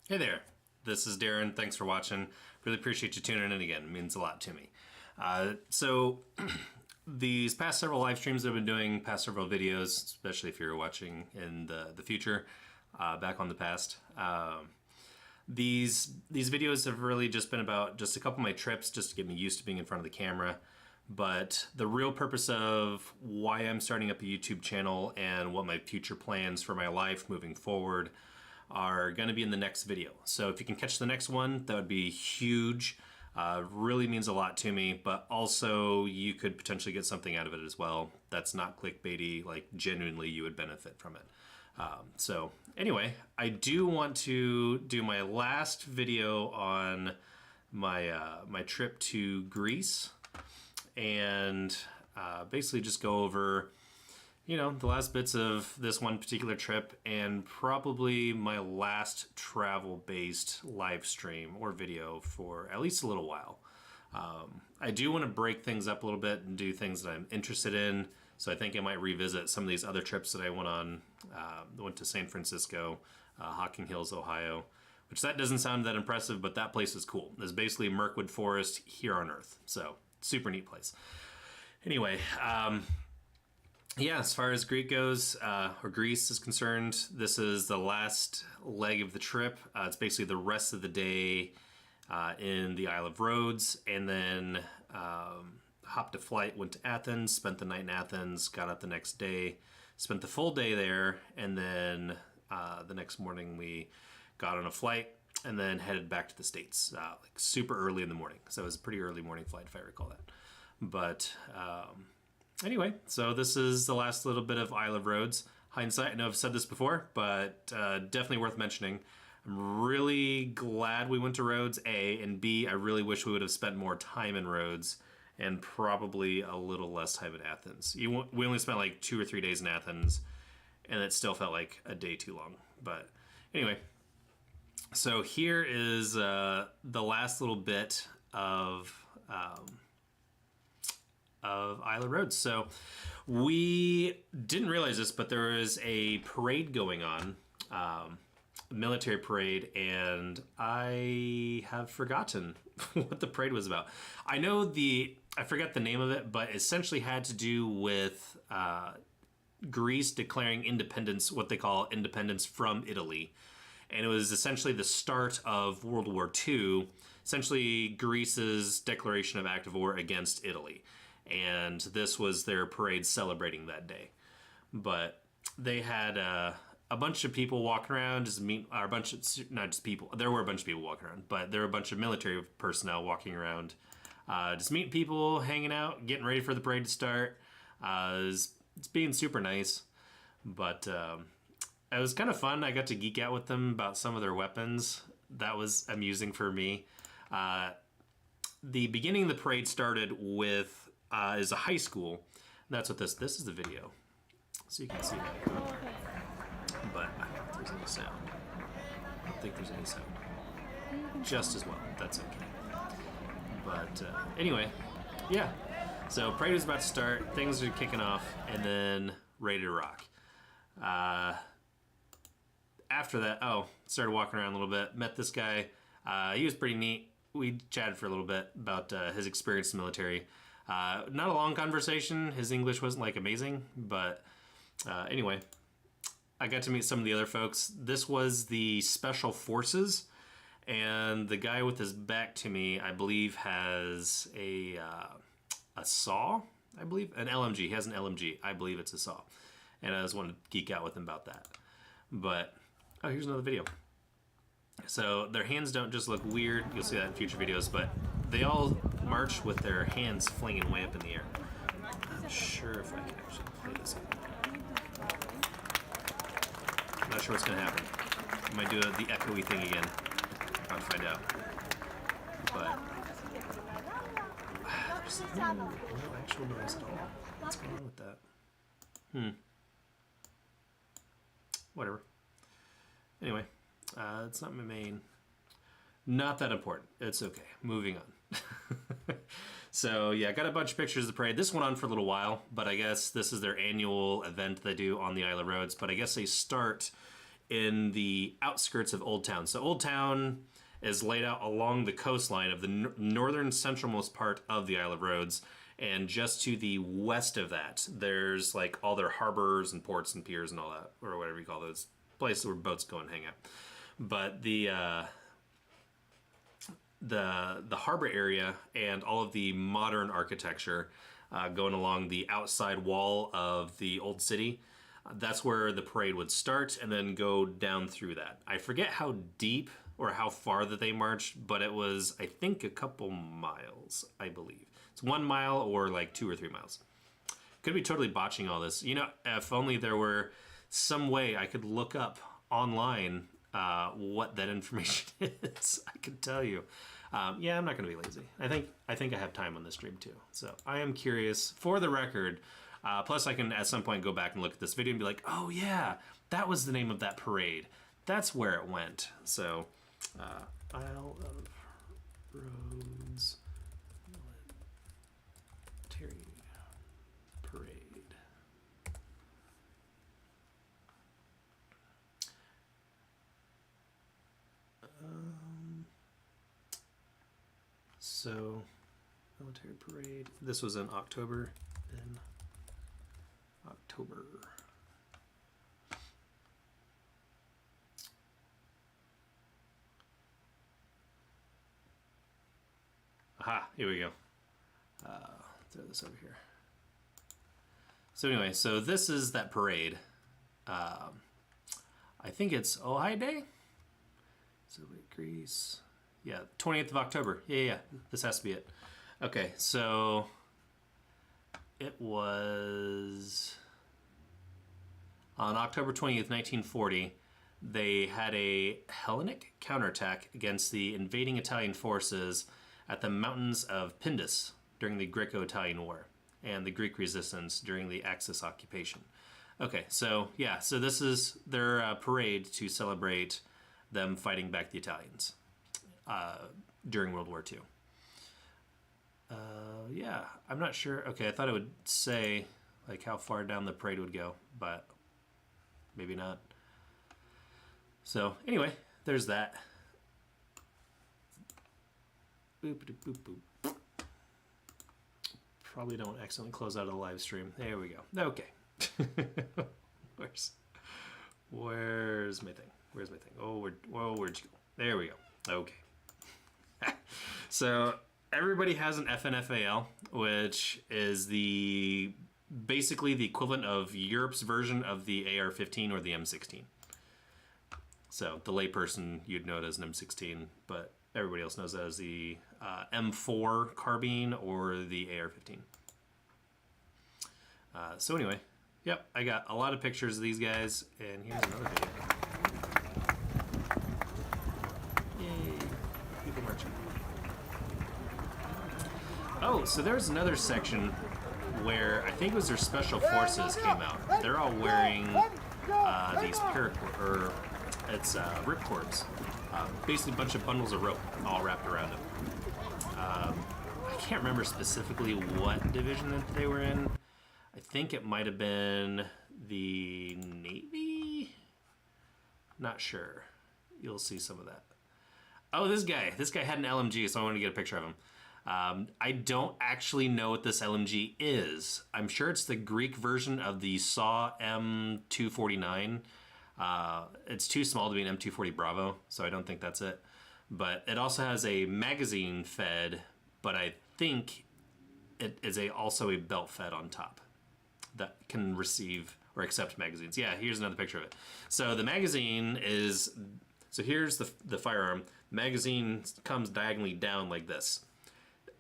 Hey there, this is Darren. Thanks for watching. Really appreciate you tuning in again. It means a lot to me. So these past several live streams I've been doing, past several videos, especially if you're watching in the future, back on the past. These videos have really just been about just a couple of my trips, just to get me used to being in front of the camera. But the real purpose of why I'm starting up a YouTube channel and what my future plans for my life moving forward are going to be in the next video. So if you can catch the next one, that would be huge. Really means a lot to me, but also you could potentially get something out of it as well. That's not clickbaity, like genuinely you would benefit from it. So anyway, I do want to do my last video on my, my trip to Greece and basically just go over the last bits of this one particular trip and probably my last travel-based live stream or video for at least a little while. I do want to break things up a little bit and do things that I'm interested in, so I think I might revisit some of these other trips that I went on. I went to San Francisco, Hocking Hills, Ohio, which that doesn't sound that impressive, but that place is cool. It's basically Mirkwood Forest here on Earth, so super neat place. Anyway, yeah, as far as Greece goes, or Greece is concerned, this is the last leg of the trip. It's basically the rest of the day in the Isle of Rhodes, and then hopped a flight, went to Athens, spent the night in Athens, got out the next day, spent the full day there, and then the next morning we got on a flight and then headed back to the States, like super early in the morning. So it was a pretty early morning flight, if I recall that. But anyway, so this is the last little bit of Isle of Rhodes. Hindsight, I know I've said this before, but definitely worth mentioning. I'm really glad we went to Rhodes, A, and B, I really wish we would have spent more time in Rhodes and probably a little less time in Athens. We only spent like 2 or 3 days in Athens, and it still felt like a day too long. But anyway, so here is the last little bit of Isle of Rhodes. So we didn't realize this, but there was a parade going on, military parade, and I have forgotten what the parade was about. I know I forgot the name of it, but essentially had to do with Greece declaring independence, what they call independence from Italy. And it was essentially the start of World War II, essentially Greece's declaration of act of war against Italy. And this was their parade celebrating that day. But they had a bunch of people walking around, not just people, there were a bunch of people walking around, but there were a bunch of military personnel walking around, just meeting people, hanging out, getting ready for the parade to start. It's being super nice, but it was kind of fun. I got to geek out with them about some of their weapons. That was amusing for me. The beginning of the parade started with is a high school. And that's what this is the video, so you can see that. But I don't think there's any sound. I don't think there's any sound. Just as well. That's okay. But anyway, yeah. So parade is about to start. Things are kicking off, and then ready to rock. After that, started walking around a little bit. Met this guy. He was pretty neat. We chatted for a little bit about his experience in the military. Not a long conversation. His English wasn't like amazing, but anyway, I got to meet some of the other folks. This was the Special Forces, and the guy with his back to me, I believe, has a saw. I believe an LMG. He has an LMG. I believe it's a saw, and I just wanted to geek out with him about that. But here's another video. So their hands don't just look weird. You'll see that in future videos, but they all march with their hands flinging way up in the air. I'm not sure if I can actually play this. I'm not sure what's going to happen. I might do the echoey thing again. I'll find out. But there's no actual noise at all. What's going on with that? Whatever. Anyway, it's not my main. Not that important. It's okay. Moving on. So yeah, I got a bunch of pictures of the parade. This went on for a little while, but I guess this is their annual event they do on the Isle of Rhodes. But I guess they start in the outskirts of Old Town. So Old Town is laid out along the coastline of the northern centralmost part of the Isle of Rhodes. And just to the west of that, there's like all their harbors and ports and piers and all that, or whatever you call those places where boats go and hang out. But the harbor area and all of the modern architecture going along the outside wall of the old city, that's where the parade would start and then go down through that. I forget how deep or how far that they marched, but it was, I think, a couple miles, I believe. It's 1 mile or like 2 or 3 miles. Could be totally botching all this. You know, if only there were some way I could look up online what that information is. I could tell you. Yeah, I'm not going to be lazy. I think I have time on this stream too. So I am curious. For the record, plus I can at some point go back and look at this video and be like, oh yeah, that was the name of that parade. That's where it went. So Isle of Rhodes Military Parade. So, military parade. This was in October. Aha, here we go. Throw this over here. So anyway, so this is that parade. I think it's Ojai Day. So wait, Greece. Yeah, 28th of October. Yeah. This has to be it. Okay, so it was on October 20th, 1940. They had a Hellenic counterattack against the invading Italian forces at the mountains of Pindus during the Greco-Italian War and the Greek resistance during the Axis occupation. Okay, so yeah, so this is their parade to celebrate them fighting back the Italians during World War II. Yeah, I'm not sure. Okay, I thought it would say like how far down the parade would go, but maybe not. So anyway, there's that. Boop, boop, boop. Probably don't accidentally close out of the live stream. There we go. Okay. Where's my thing? Where's my thing? Oh, where'd you go? There we go. Okay. So everybody has an FNFAL, which is basically the equivalent of Europe's version of the AR-15 or the M16. So the layperson, you'd know it as an M16, but everybody else knows that as the M4 carbine or the AR-15. So anyway, yep, I got a lot of pictures of these guys, and here's another video. Yay, people marching. Oh, so there's another section where I think it was their special forces came out. They're all wearing these paracord, or it's ripcords. Basically a bunch of bundles of rope all wrapped around them. I can't remember specifically what division that they were in. I think it might have been the Navy? Not sure. You'll see some of that. Oh, this guy had an LMG, so I wanted to get a picture of him. I don't actually know what this LMG is. I'm sure it's the Greek version of the SAW M249. It's too small to be an M240 Bravo, so I don't think that's it. But it also has a magazine fed, but I think it is also a belt fed on top that can receive or accept magazines. Yeah, here's another picture of it. So the magazine is, so here's the firearm. Magazine comes diagonally down like this.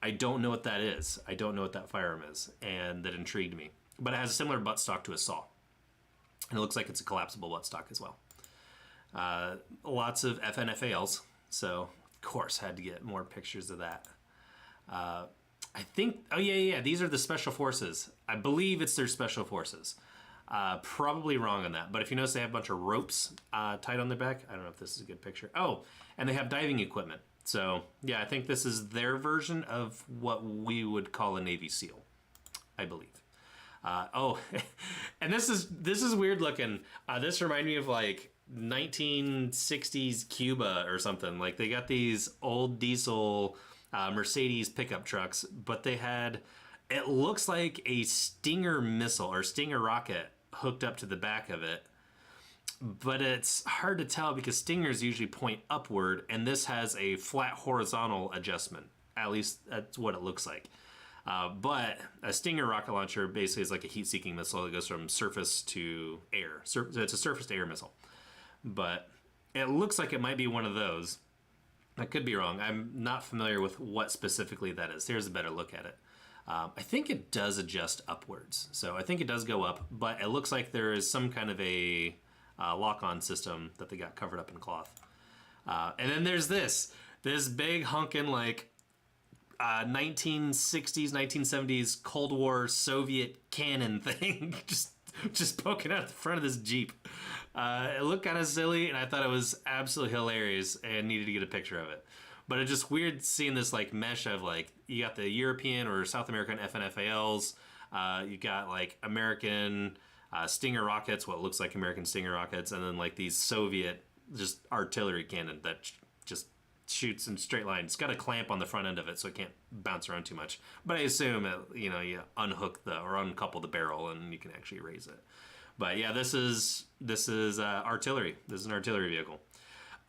I don't know what that is. I don't know what that firearm is, and that intrigued me. But it has a similar buttstock to a SAW. And it looks like it's a collapsible buttstock as well. Lots of FNFALs, so of course had to get more pictures of that. I think, oh yeah, these are the special forces. I believe it's their special forces. Probably wrong on that, but if you notice they have a bunch of ropes tied on their back. I don't know if this is a good picture. Oh, and they have diving equipment. So yeah, I think this is their version of what we would call a Navy SEAL, I believe. Oh, and this is weird looking. This reminded me of like 1960s Cuba or something. Like they got these old diesel Mercedes pickup trucks, but they had, it looks like a Stinger missile or Stinger rocket hooked up to the back of it. But it's hard to tell because Stingers usually point upward, and this has a flat horizontal adjustment. At least that's what it looks like. But a Stinger rocket launcher basically is like a heat-seeking missile that goes from surface to air. So it's a surface-to-air missile. But it looks like it might be one of those. I could be wrong. I'm not familiar with what specifically that is. Here's a better look at it. I think it does adjust upwards. So I think it does go up, but it looks like there is some kind of a lock-on system that they got covered up in cloth. And then there's this big hunkin' like 1960s, 1970s Cold War Soviet cannon thing just poking out the front of this Jeep. It looked kind of silly, and I thought it was absolutely hilarious and needed to get a picture of it. But it's just weird seeing this like mesh of like, you got the European or South American FNFALs, you got like American Stinger rockets, what looks like American Stinger rockets, and then like these Soviet just artillery cannon that just shoots in straight line. It's got a clamp on the front end of it so it can't bounce around too much. But I assume it, you unhook or uncouple the barrel and you can actually raise it. But yeah, this is artillery. This is an artillery vehicle.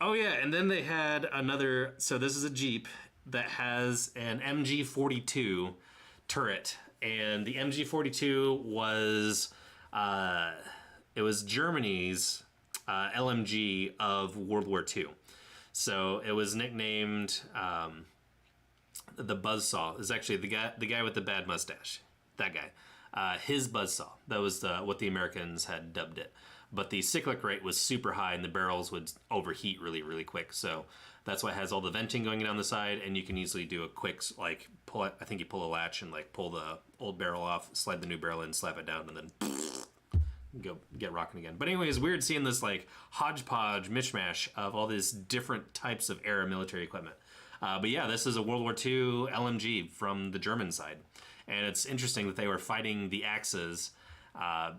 Oh yeah, and then they had another. So this is a Jeep that has an MG42 turret, and the MG42 was it was Germany's LMG of World War II. So it was nicknamed the Buzzsaw. Is actually the guy with the bad mustache. That guy, his Buzzsaw. That was what the Americans had dubbed it. But the cyclic rate was super high, and the barrels would overheat really, really quick. So that's why it has all the venting going down the side, and you can easily do a quick like pull it. I think you pull a latch and like pull the old barrel off, slide the new barrel in, slap it down, and then go get rocking again. But anyway, it's weird seeing this like hodgepodge mishmash of all these different types of era military equipment. But yeah, this is a World War II LMG from the German side, and it's interesting that they were fighting the Axis.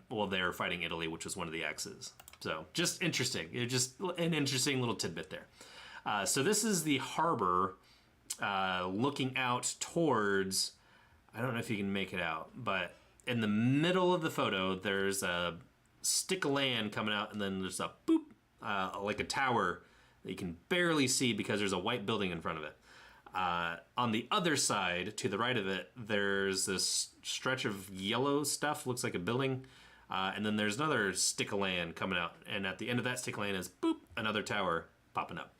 Well, they were fighting Italy, which was one of the Axis. So just interesting. It's just an interesting little tidbit there. So this is the harbor looking out towards, I don't know if you can make it out, but in the middle of the photo, there's a stick of land coming out, and then there's a boop, like a tower that you can barely see because there's a white building in front of it. On the other side, to the right of it, there's this stretch of yellow stuff, looks like a building, and then there's another stick of land coming out, and at the end of that stick of land is, boop, another tower popping up.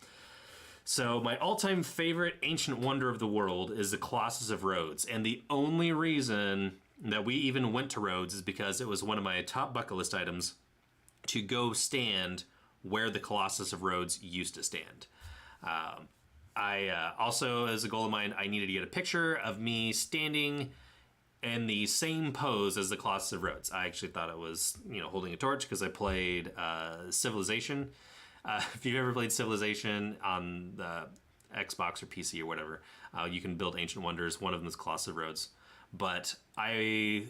So my all-time favorite ancient wonder of the world is the Colossus of Rhodes, and the only reason that we even went to Rhodes is because it was one of my top bucket list items to go stand where the Colossus of Rhodes used to stand. I also, as a goal of mine, I needed to get a picture of me standing in the same pose as the Colossus of Rhodes. I actually thought it was, holding a torch because I played Civilization. If you've ever played Civilization on the Xbox or PC or whatever, you can build ancient wonders. One of them is Colossus of Rhodes. But I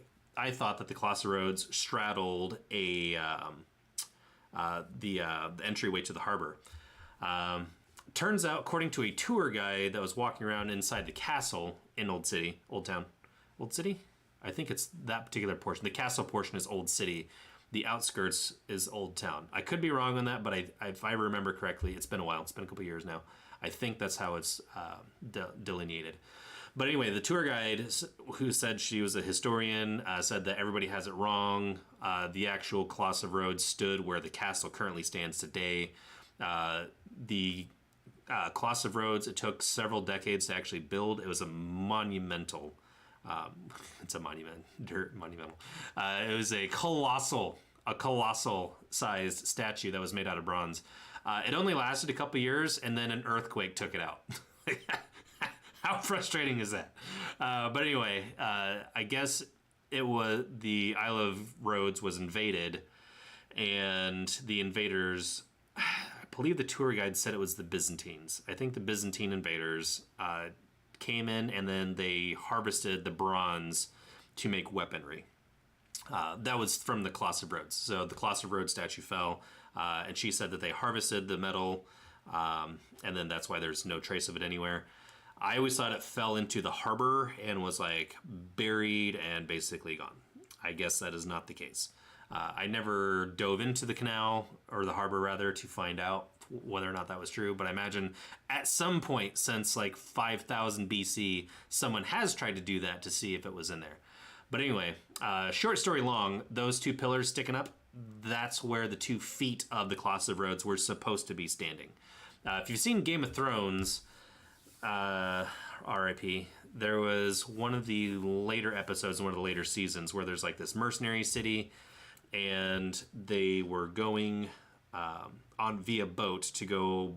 thought that the Colossus of Rhodes straddled the entryway to the harbor. Turns out, according to a tour guide that was walking around inside the castle in Old City, Old Town, Old City? I think it's that particular portion. The castle portion is Old City. The outskirts is Old Town. I could be wrong on that, but if I remember correctly, it's been a while. It's been a couple years now. I think that's how it's delineated. But anyway, the tour guide, who said she was a historian, said that everybody has it wrong. The actual Colossus of Rhodes stood where the castle currently stands today. The Colossus of Rhodes, it took several decades to actually build. It was a monumental, it's a monumental. It was a colossal sized statue that was made out of bronze. It only lasted a couple years, and then an earthquake took it out. How frustrating is that? But anyway, I guess it was the Isle of Rhodes was invaded, and the invaders, I believe the tour guide said it was the Byzantines. I think the Byzantine invaders came in, and then they harvested the bronze to make weaponry. That was from the Colossus of Rhodes. So the Colossus of Rhodes statue fell. And she said that they harvested the metal, and then that's why there's no trace of it anywhere. I always thought it fell into the harbor and was like buried and basically gone. I guess that is not the case. I never dove into the canal, or the harbor rather, to find out whether or not that was true, but I imagine at some point since like 5000 BC, someone has tried to do that to see if it was in there. But anyway, short story long, those two pillars sticking up, that's where the 2 feet of the Colossus of Rhodes were supposed to be standing. If you've seen Game of Thrones, RIP, there was one of the later episodes, one of the later seasons, where there's like this mercenary city, and they were going on via boat to go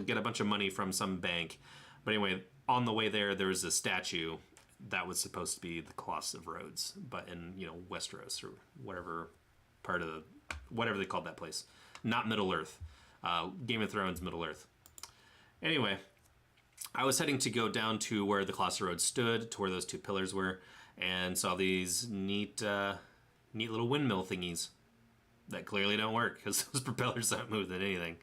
get a bunch of money from some bank. But anyway, on the way there, there was a statue that was supposed to be the Colossus of Rhodes, but in, you know, Westeros or whatever part of the, whatever they called that place. Not Middle Earth. Game of Thrones, Middle Earth. Anyway, I was heading to go down to where the Colossus of Rhodes stood, to where those 2 pillars were, and saw these neat little windmill thingies that clearly don't work because those propellers don't move than anything.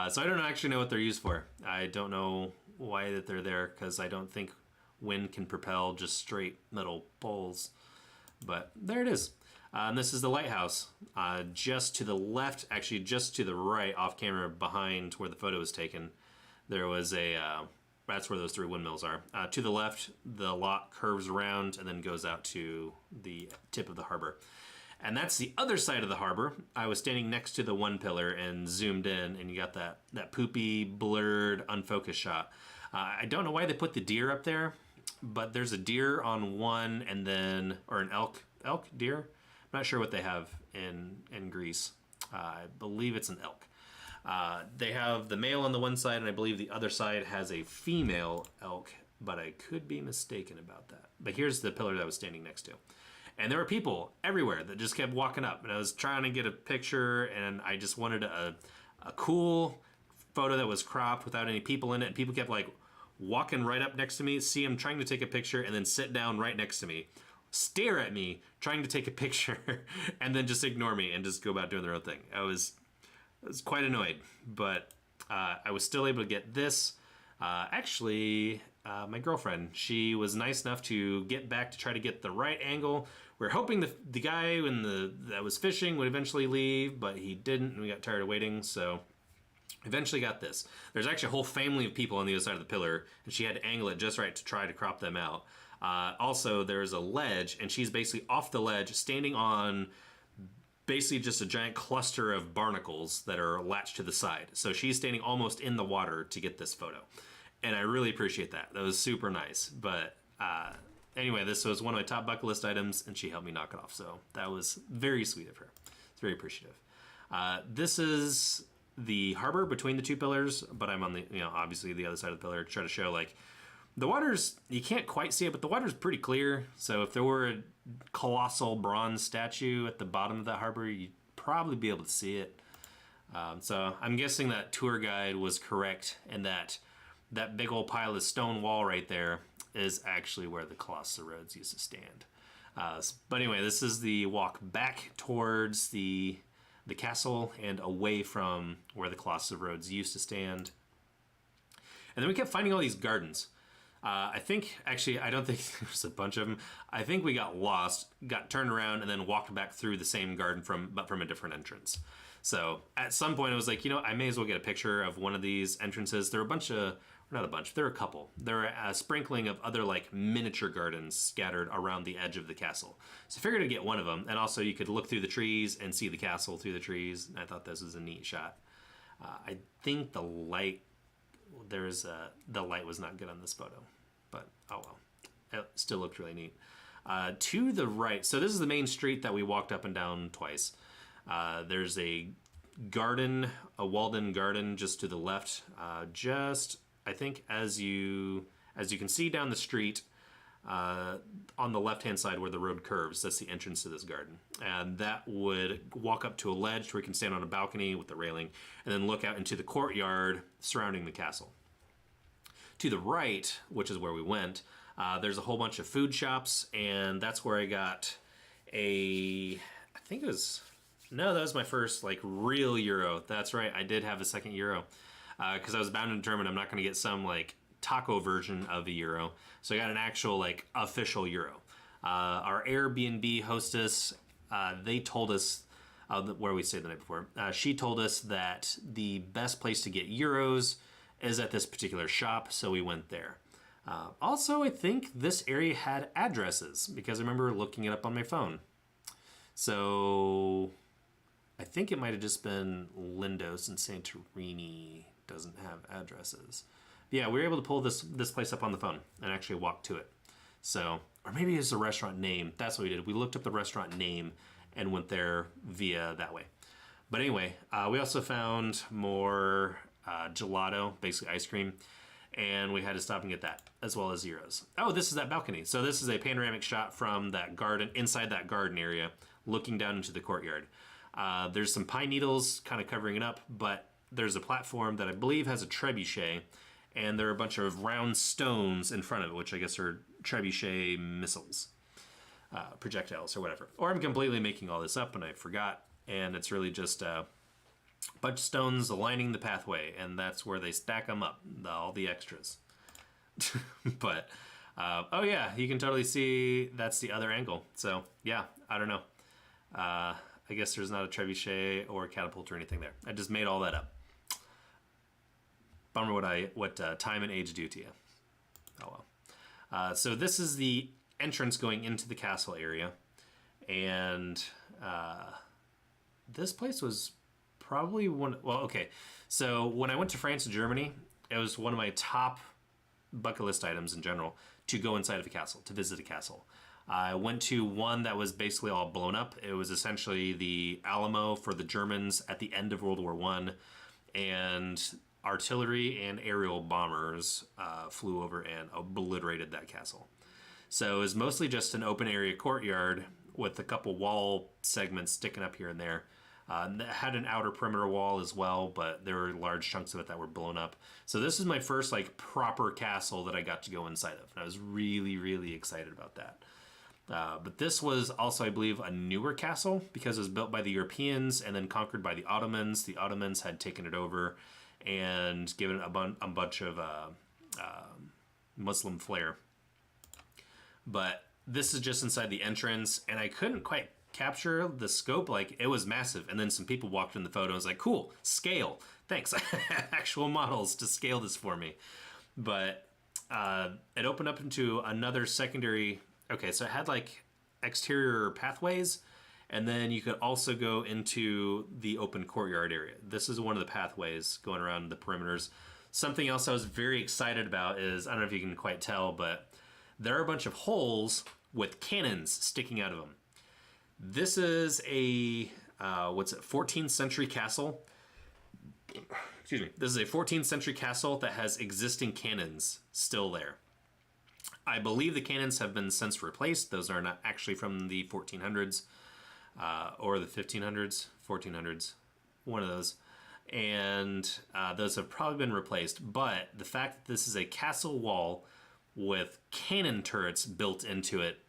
So I don't actually know what they're used for. I don't know why that they're there, because I don't think wind can propel just straight metal poles. But there it is. And this is the lighthouse. Just to the left, actually just to the right, off camera behind where the photo was taken, there was a, that's where those 3 windmills are. To the left, the lock curves around and then goes out to the tip of the harbor. And that's the other side of the harbor. I was standing next to the 1 pillar and zoomed in, and you got that poopy, blurred, unfocused shot. I don't know why they put the deer up there, but there's a deer on one, and then, or an elk, deer? I'm not sure what they have in Greece. I believe it's an elk. They have the male on the one side, and I believe the other side has a female elk, but I could be mistaken about that. But here's the pillar that I was standing next to. And there were people everywhere that just kept walking up. And I was trying to get a picture, and I just wanted a cool photo that was cropped without any people in it. And people kept like walking right up next to me, see them trying to take a picture, and then sit down right next to me, stare at me, trying to take a picture, and then just ignore me and just go about doing their own thing. I was quite annoyed, but I was still able to get this. Actually, my girlfriend, she was nice enough to get back to try to get the right angle. We were hoping the guy that was fishing would eventually leave, but he didn't, and we got tired of waiting, so eventually got this. There's actually a whole family of people on the other side of the pillar, and she had to angle it just right to try to crop them out. Also, there's a ledge, and she's basically off the ledge, standing on basically just a giant cluster of barnacles that are latched to the side. So she's standing almost in the water to get this photo. And I really appreciate that. That was super nice. But anyway, this was one of my top bucket list items, and she helped me knock it off. So that was very sweet of her. It's very appreciative. This is the harbor between the 2 pillars, but I'm on the, you know, obviously the other side of the pillar to try to show, like, the water's, you can't quite see it, but the water's pretty clear. So if there were a colossal bronze statue at the bottom of that harbor, you'd probably be able to see it. So I'm guessing that tour guide was correct, and that big old pile of stone wall right there is actually where the Colossus of Rhodes used to stand. But anyway, this is the walk back towards the castle and away from where the Colossus of Rhodes used to stand. And then we kept finding all these gardens. I think, actually, I don't think there's a bunch of them. I think we got lost, got turned around, and then walked back through the same garden but from a different entrance. So at some point, I was like, you know, I may as well get a picture of one of these entrances. There are not a bunch, there are a couple. There are a sprinkling of other like miniature gardens scattered around the edge of the castle. So I figured I'd get one of them, and also you could look through the trees and see the castle through the trees. And I thought this was a neat shot. I think the light was not good on this photo, but oh well, it still looked really neat. To the right, so this is the main street that we walked up and down twice. There's a garden, a walled-in garden just to the left. I think as you can see down the street, on the left-hand side where the road curves, that's the entrance to this garden. And that would walk up to a ledge where you can stand on a balcony with the railing and then look out into the courtyard surrounding the castle. To the right, which is where we went, there's a whole bunch of food shops, and that's where I got I think it was No, that was my first like real Euro. That's right. I did have a second Euro because I was bound and determined I'm not going to get some like taco version of a Euro. So I got an actual like official Euro. Our Airbnb hostess, they told us where we stayed the night before. She told us that the best place to get Euros is at this particular shop, so we went there. Also, I think this area had addresses because I remember looking it up on my phone. So I think it might have just been Lindos and Santorini doesn't have addresses. But yeah, we were able to pull this place up on the phone and actually walk to it. So, or maybe it's a restaurant name. That's what we did. We looked up the restaurant name and went there via that way. But anyway, we also found more gelato, basically ice cream, and we had to stop and get that, as well as Euros. Oh, this is that balcony. So this is a panoramic shot from that garden, inside that garden area, looking down into the courtyard. There's some pine needles kind of covering it up, but there's a platform that I believe has a trebuchet, and there are a bunch of round stones in front of it, which I guess are trebuchet missiles, projectiles or whatever. Or I'm completely making all this up and I forgot, and it's really just a bunch of stones aligning the pathway, and that's where they stack them up, all the extras. But, oh yeah, you can totally see that's the other angle. So yeah, I don't know. I guess there's not a trebuchet or a catapult or anything there. I just made all that up. Bummer what time and age do to you. Oh well. So this is the entrance going into the castle area, and this place was probably one. Well, okay. So when I went to France and Germany, it was one of my top bucket list items in general to go inside of a castle, to visit a castle. I went to one that was basically all blown up. It was essentially the Alamo for the Germans at the end of World War I, and artillery and aerial bombers flew over and obliterated that castle. So it was mostly just an open area courtyard with a couple wall segments sticking up here and there. It had an outer perimeter wall as well, but there were large chunks of it that were blown up. So this is my first like proper castle that I got to go inside of, and I was really, really excited about that. But this was also, I believe, a newer castle because it was built by the Europeans and then conquered by the Ottomans. The Ottomans had taken it over and given it a bunch of Muslim flair. But this is just inside the entrance, and I couldn't quite capture the scope. Like, it was massive. And then some people walked in the photo and was like, cool, scale. Thanks. Actual models to scale this for me. But it opened up into another secondary. Okay, so it had like exterior pathways, and then you could also go into the open courtyard area. This is one of the pathways going around the perimeters. Something else I was very excited about is, I don't know if you can quite tell, but there are a bunch of holes with cannons sticking out of them. This is a, 14th century castle. Excuse me. This is a 14th century castle that has existing cannons still there. I believe the cannons have been since replaced. Those are not actually from the 1400s or the 1500s, 1400s, one of those. And those have probably been replaced. But the fact that this is a castle wall with cannon turrets built into it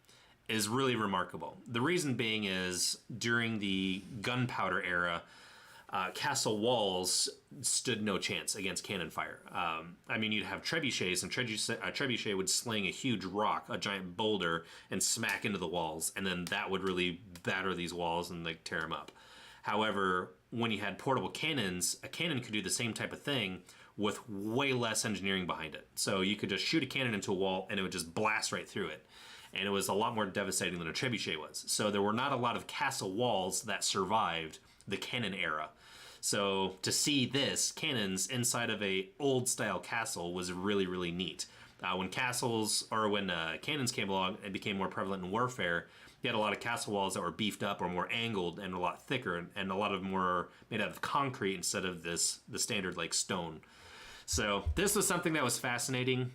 is really remarkable. The reason being is during the gunpowder era, castle walls stood no chance against cannon fire. I mean, you'd have trebuchets, and a trebuchet would sling a huge rock, a giant boulder, and smack into the walls, and then that would really batter these walls and like tear them up. However, when you had portable cannons, a cannon could do the same type of thing with way less engineering behind it. So you could just shoot a cannon into a wall, and it would just blast right through it. And it was a lot more devastating than a trebuchet was. So there were not a lot of castle walls that survived the cannon era. So to see this, cannons inside of a old style castle was really, really neat. When cannons came along and became more prevalent in warfare, you had a lot of castle walls that were beefed up or more angled and a lot thicker, and a lot of them were made out of concrete instead of the standard like stone. So this was something that was fascinating.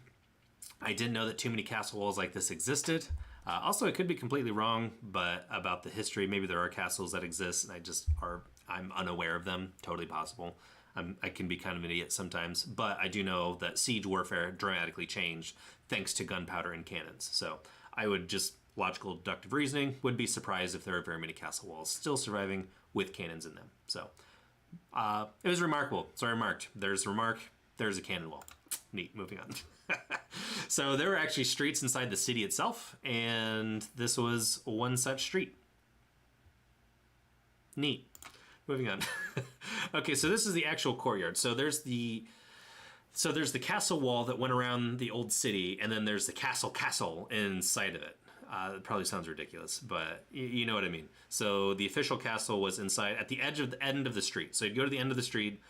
I didn't know that too many castle walls like this existed. Also, it could be completely wrong, but about the history, maybe there are castles that exist, and I'm unaware of them. Totally possible. I can be kind of an idiot sometimes, but I do know that siege warfare dramatically changed thanks to gunpowder and cannons. So I would just, logical deductive reasoning, would be surprised if there are very many castle walls still surviving with cannons in them. So it was remarkable. So I remarked, there's a remark, there's a cannon wall. Neat, moving on. So there were actually streets inside the city itself, and this was one such street. Neat. Moving on. Okay, so this is the actual courtyard. So there's the castle wall that went around the old city, and then there's the castle inside of it. It probably sounds ridiculous, but you know what I mean. So the official castle was inside at the end of the street. So you'd go to the end of the street.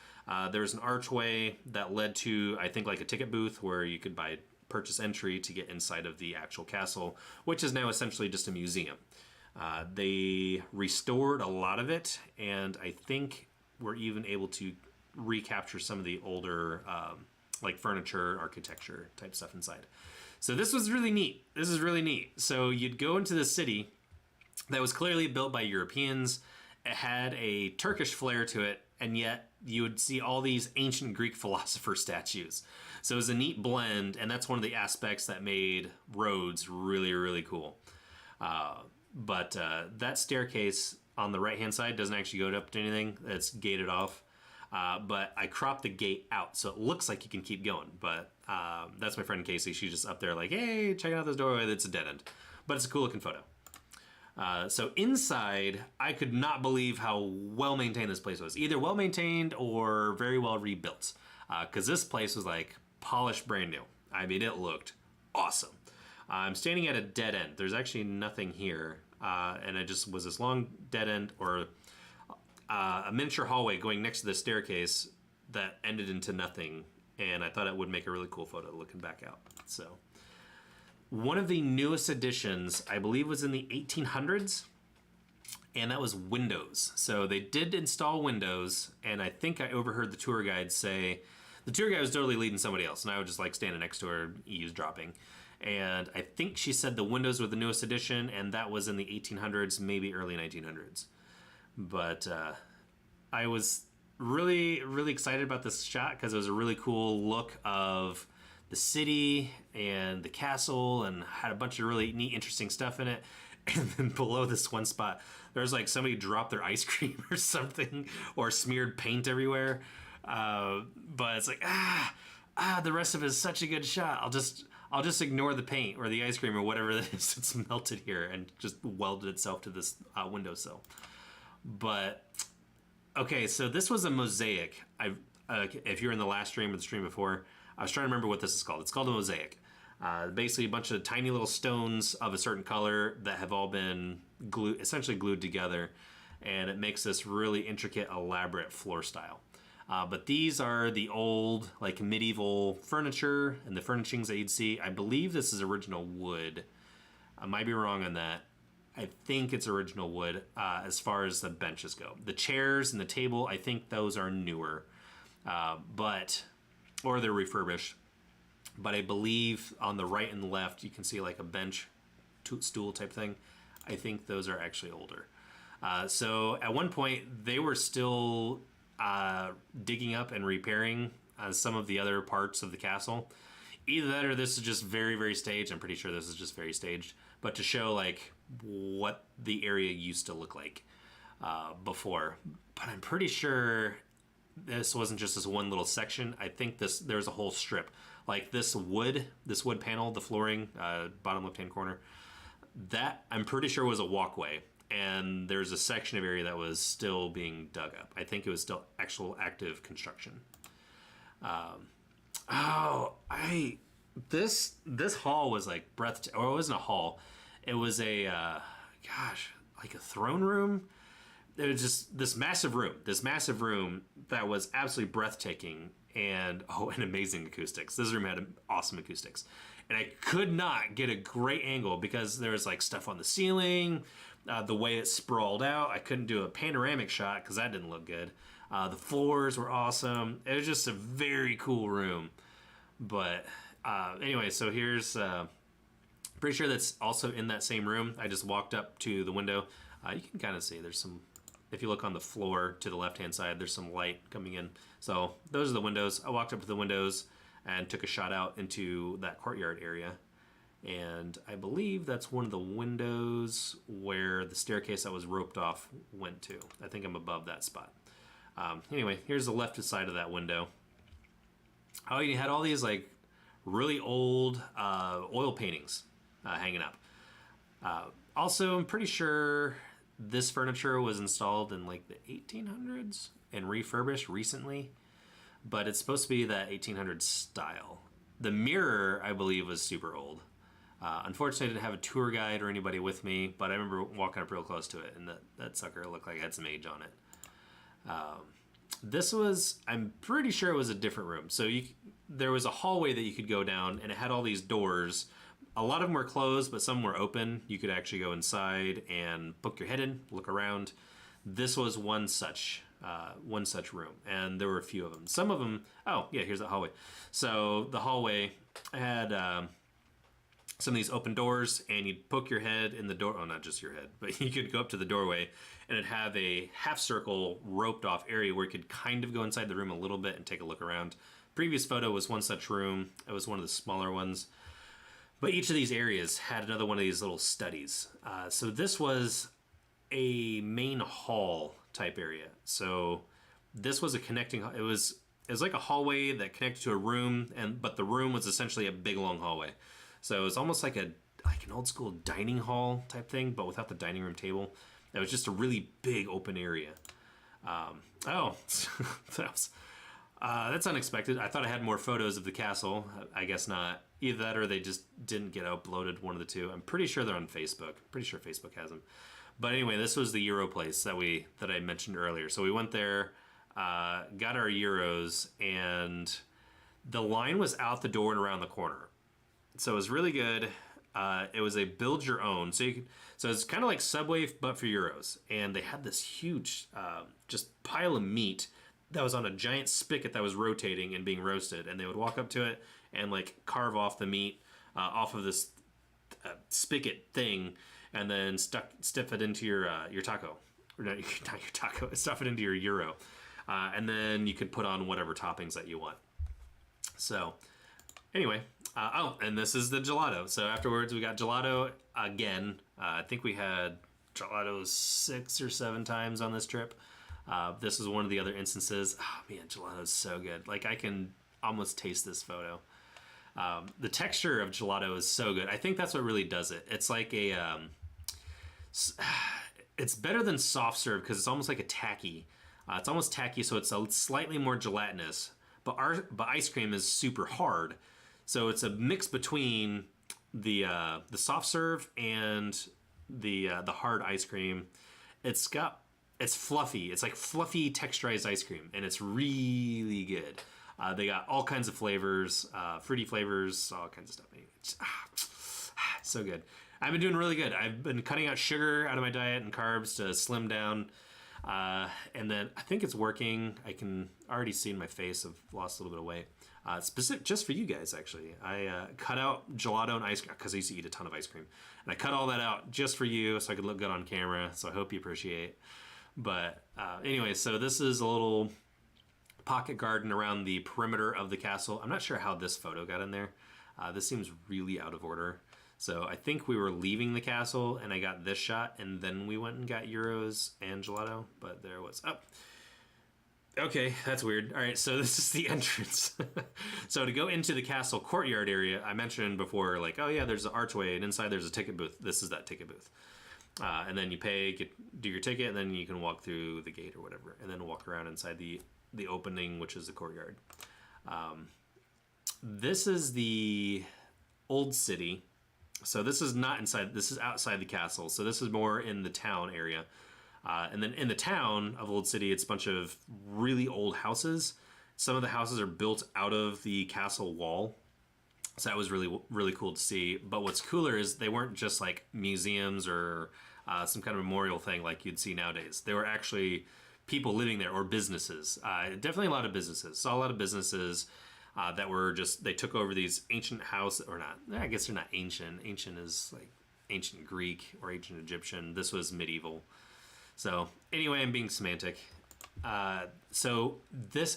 There was an archway that led to, I think, like a ticket booth where you could purchase entry to get inside of the actual castle, which is now essentially just a museum. They restored a lot of it, and I think we're even able to recapture some of the older like furniture, architecture type stuff inside. So this was really neat. This is really neat. So you'd go into the city that was clearly built by Europeans. It had a Turkish flair to it, and yet you would see all these ancient Greek philosopher statues. So it was a neat blend, and that's one of the aspects that made Rhodes really, really cool. But that staircase on the right-hand side doesn't actually go up to anything. It's gated off. But I cropped the gate out, so it looks like you can keep going. But that's my friend Casey. She's just up there like, hey, check out this doorway. It's a dead end. But it's a cool-looking photo. So inside, I could not believe how well-maintained this place was. Either well-maintained or very well rebuilt. Because this place was like polished brand new. I mean, it looked awesome. I'm standing at a dead end. There's actually nothing here. And it just was this long dead end or a miniature hallway going next to the staircase that ended into nothing. And I thought it would make a really cool photo looking back out. So one of the newest additions, I believe, was in the 1800s. And that was windows. So they did install windows. And I think I overheard the tour guide say, the tour guide was totally leading somebody else. And I would just like standing next to her, eavesdropping. And I think she said the windows were the newest addition, and that was in the 1800s, maybe early 1900s. But I was really, really excited about this shot because it was a really cool look of the city and the castle and had a bunch of really neat, interesting stuff in it. And then below this one spot, there was like somebody dropped their ice cream or something or smeared paint everywhere. But it's like, the rest of it is such a good shot. I'll just ignore the paint or the ice cream or whatever it is that's melted here and just welded itself to this windowsill. But, okay, so this was a mosaic. If you're in the last stream or the stream before, I was trying to remember what this is called. It's called a mosaic. Basically a bunch of tiny little stones of a certain color that have all been essentially glued together. And it makes this really intricate, elaborate floor style. But these are the old, like, medieval furniture and the furnishings that you'd see. I believe this is original wood. I might be wrong on that. I think it's original wood as far as the benches go. The chairs and the table, I think those are newer, or they're refurbished. But I believe on the right and left, you can see like a bench, stool type thing. I think those are actually older. So at one point, they were still digging up and repairing some of the other parts of the castle. Either that or this is just very, very staged. I'm pretty sure this is just very staged. But to show like what the area used to look like before. But I'm pretty sure this wasn't just this one little section. I think there's a whole strip. Like this wood panel, the flooring, bottom left-hand corner, that I'm pretty sure was a walkway. And there's a section of area that was still being dug up. I think it was still actual active construction. This hall was like breathtaking. Or it wasn't a hall. It was a, like a throne room. It was just this massive room that was absolutely breathtaking and amazing acoustics. This room had awesome acoustics. And I could not get a great angle because there was like stuff on the ceiling, the way it sprawled out. I couldn't do a panoramic shot because that didn't look good. The floors were awesome. It was just a very cool room. But anyway, so here's, pretty sure that's also in that same room. I just walked up to the window. You can kind of see there's some, if you look on the floor to the left-hand side, there's some light coming in. So those are the windows. I walked up to the windows and took a shot out into that courtyard area. And I believe that's one of the windows where the staircase that was roped off went to. I think I'm above that spot. Anyway, here's the left side of that window. Oh, you had all these like really old oil paintings hanging up. Also, I'm pretty sure this furniture was installed in like the 1800s and refurbished recently, but it's supposed to be that 1800s style. The mirror, I believe, was super old. Unfortunately, I didn't have a tour guide or anybody with me, but I remember walking up real close to it, and that sucker looked like it had some age on it. This was, I'm pretty sure it was a different room. So there was a hallway that you could go down, and it had all these doors. A lot of them were closed, but some were open. You could actually go inside and poke your head in, look around. This was one such room, and there were a few of them. Some of them, oh yeah, here's the hallway. So the hallway had some of these open doors, and you'd poke your head in the door. Oh, not just your head, but you could go up to the doorway, and it'd have a half circle roped off area where you could kind of go inside the room a little bit and take a look around. Previous photo was one such room. It was one of the smaller ones. But each of these areas had another one of these little studies. So this was a main hall type area. So this was a connecting, it was like a hallway that connected to a room, but the room was essentially a big long hallway. So it was almost like an old school dining hall type thing, but without the dining room table. It was just a really big open area. That's unexpected. I thought I had more photos of the castle. I guess not. Either that or they just didn't get uploaded, one of the two. I'm pretty sure they're on Facebook. Pretty sure Facebook has them. But anyway, this was the Euro place that I mentioned earlier. So we went there, got our Euros, and the line was out the door and around the corner. So it was really good. It was a build your own. So it's kind of like Subway, but for Euros. And they had this huge just pile of meat that was on a giant spigot that was rotating and being roasted. And they would walk up to it and like carve off the meat off of this spigot thing, and then stuff it into your taco. Or not your taco, stuff it into your Euro. And then you could put on whatever toppings that you want. So anyway, and this is the gelato. So afterwards we got gelato again. I think we had gelato 6 or 7 times on this trip. This is one of the other instances. Oh man, gelato is so good. Like I can almost taste this photo. The texture of gelato is so good. I think that's what really does it. It's like it's better than soft serve because it's almost like a tacky. It's almost tacky, so it's a slightly more gelatinous. But ice cream is super hard, so it's a mix between the soft serve and the hard ice cream. It's fluffy. It's like fluffy texturized ice cream, and it's really good. They got all kinds of flavors, fruity flavors, all kinds of stuff. It's, so good. I've been doing really good. I've been cutting out sugar out of my diet and carbs to slim down. And then I think it's working. I can already see in my face I've lost a little bit of weight. Specific just for you guys, actually. I cut out gelato and ice cream because I used to eat a ton of ice cream. And I cut all that out just for you so I could look good on camera. So I hope you appreciate. But anyway, so this is a little pocket garden around the perimeter of the castle. I'm not sure how this photo got in there. This seems really out of order. So I think we were leaving the castle and I got this shot and then we went and got Euros and gelato, but there was, okay, that's weird. All right, so this is the entrance. So to go into the castle courtyard area, I mentioned before, like, oh yeah, there's an archway and inside there's a ticket booth. This is that ticket booth. And then you pay, do your ticket, and then you can walk through the gate or whatever, and then walk around inside the opening, which is the courtyard. This is the old city. So this is not inside, this is outside the castle. So this is more in the town area. And then in the town of Old City, it's a bunch of really old houses. Some of the houses are built out of the castle wall. So that was really, really cool to see. But what's cooler is they weren't just like museums or some kind of memorial thing like you'd see nowadays. They were actually people living there or businesses. Definitely a lot of businesses. Saw a lot of businesses that were just, they took over these ancient houses, or not, I guess they're not ancient. Ancient is like ancient Greek or ancient Egyptian. This was medieval. So anyway, I'm being semantic. So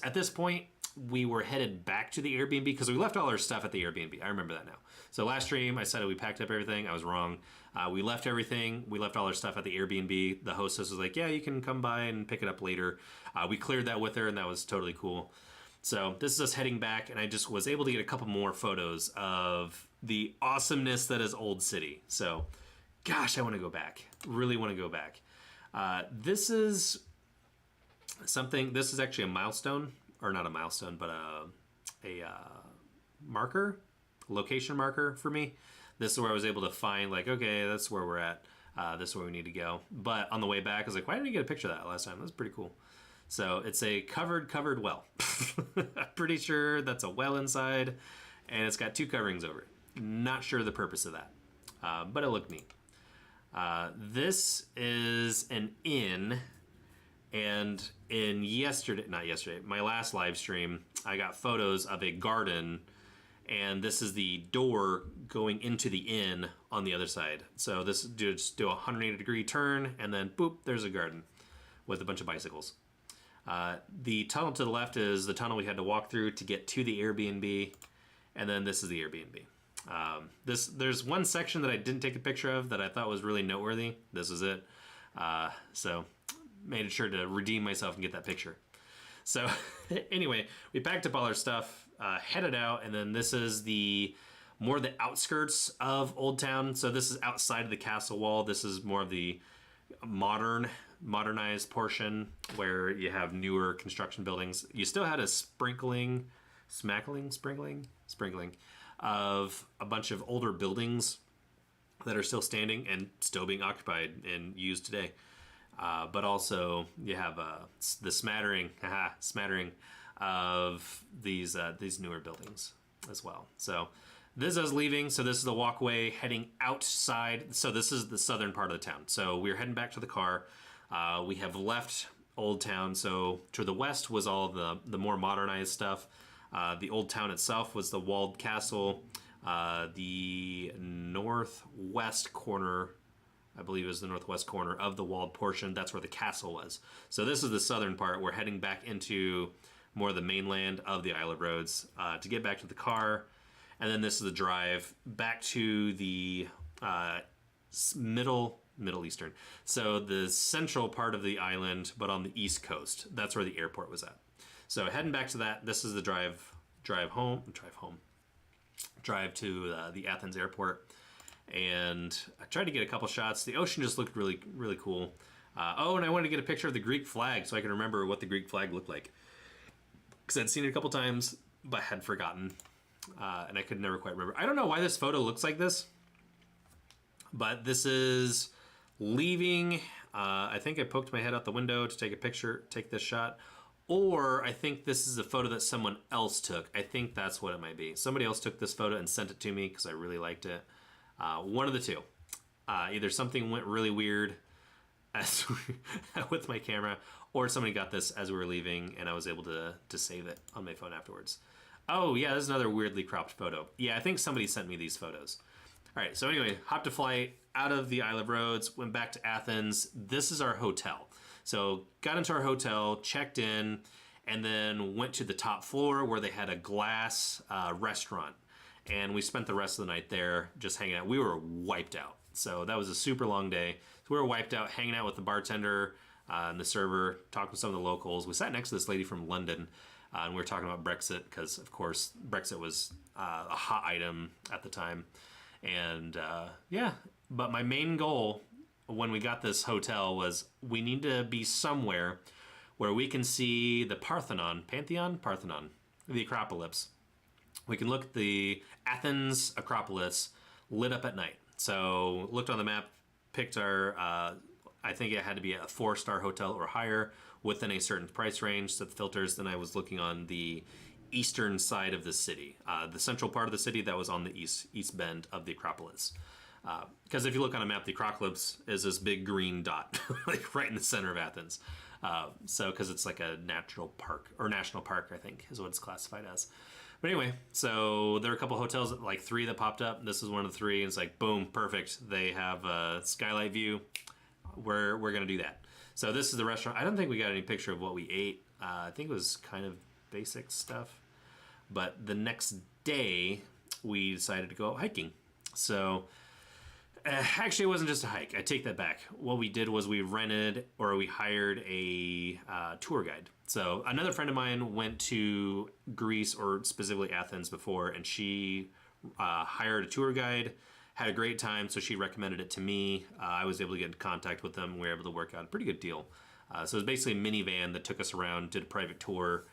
at this point, we were headed back to the Airbnb because we left all our stuff at the Airbnb. I remember that now. So last stream, I said we packed up everything. I was wrong. We left everything. We left all our stuff at the Airbnb. The hostess was like, yeah, you can come by and pick it up later. We cleared that with her, and that was totally cool. So this is us heading back, and I just was able to get a couple more photos of the awesomeness that is Old City. So, gosh, I want to go back. Really want to go back. This is something, this is actually a milestone, or not a milestone, but a marker, location marker for me. This is where I was able to find, like, okay, that's where we're at. This is where we need to go. But on the way back, I was like, why didn't I get a picture of that last time? That's pretty cool. So it's a covered well. I'm pretty sure that's a well inside, and it's got 2 coverings over it. Not sure the purpose of that, but it looked neat. This is an inn, and in my last live stream, I got photos of a garden, and this is the door going into the inn on the other side. So this just do a 180-degree turn, and then boop, there's a garden with a bunch of bicycles. The tunnel to the left is the tunnel we had to walk through to get to the Airbnb, and then this is the Airbnb. There's one section that I didn't take a picture of that I thought was really noteworthy. This is it. So made sure to redeem myself and get that picture. So anyway, we packed up all our stuff, headed out, and then this is more the outskirts of Old Town. So this is outside of the castle wall. This is more of the modernized portion where you have newer construction buildings. You still had a sprinkling of a bunch of older buildings that are still standing and still being occupied and used today. But also you have the smattering of these newer buildings as well. So this is leaving. So this is the walkway heading outside. So this is the southern part of the town. So we're heading back to the car. We have left Old Town. So to the west was all the more modernized stuff. The Old Town itself was the walled castle. The northwest corner, I believe, is the northwest corner of the walled portion. That's where the castle was. So this is the southern part. We're heading back into more of the mainland of the Isle of Rhodes to get back to the car. And then this is the drive back to the Middle Eastern. So the central part of the island, but on the east coast. That's where the airport was at. So heading back to that, this is the drive to the Athens airport. And I tried to get a couple shots. The ocean just looked really, really cool. And I wanted to get a picture of the Greek flag so I could remember what the Greek flag looked like. Because I'd seen it a couple times, but had forgotten. And I could never quite remember. I don't know why this photo looks like this, but this is leaving. I think I poked my head out the window to take a picture, take this shot. Or I think this is a photo that someone else took. I think that's what it might be. Somebody else took this photo and sent it to me because I really liked it. One of the two. Either something went really weird with my camera, or somebody got this as we were leaving and I was able to save it on my phone afterwards. Oh yeah, this is another weirdly cropped photo. Yeah, I think somebody sent me these photos. All right, so anyway, hopped a flight out of the Isle of Rhodes, went back to Athens. This is our hotel. So got into our hotel, checked in, and then went to the top floor where they had a glass restaurant. And we spent the rest of the night there just hanging out. We were wiped out. So that was a super long day. So we were wiped out, hanging out with the bartender and the server, talking with some of the locals. We sat next to this lady from London, and we were talking about Brexit because, of course, Brexit was a hot item at the time. And yeah, but my main goal when we got this hotel was we need to be somewhere where we can see the Parthenon, the Acropolis. We can look at the Athens Acropolis lit up at night. So looked on the map, picked our, I think it had to be a 4-star hotel or higher within a certain price range, set the filters. Then I was looking on the eastern side of the city, the central part of the city that was on the east bend of the Acropolis. Because if you look on a map, the Acropolis is this big green dot, like right in the center of Athens. So, because it's like a natural park, or national park, I think, is what it's classified as. But anyway, so there were a couple hotels, like 3 that popped up. This is one of the 3. And it's like, boom, perfect. They have a skylight view. We're going to do that. So this is the restaurant. I don't think we got any picture of what we ate. I think it was kind of basic stuff. But the next day, we decided to go hiking. So actually, it wasn't just a hike. I take that back. What we did was we hired a tour guide. So another friend of mine went to Greece, or specifically Athens, before, and she hired a tour guide, had a great time, so she recommended it to me. I was able to get in contact with them. We were able to work out a pretty good deal. So it was basically a minivan that took us around, did a private tour.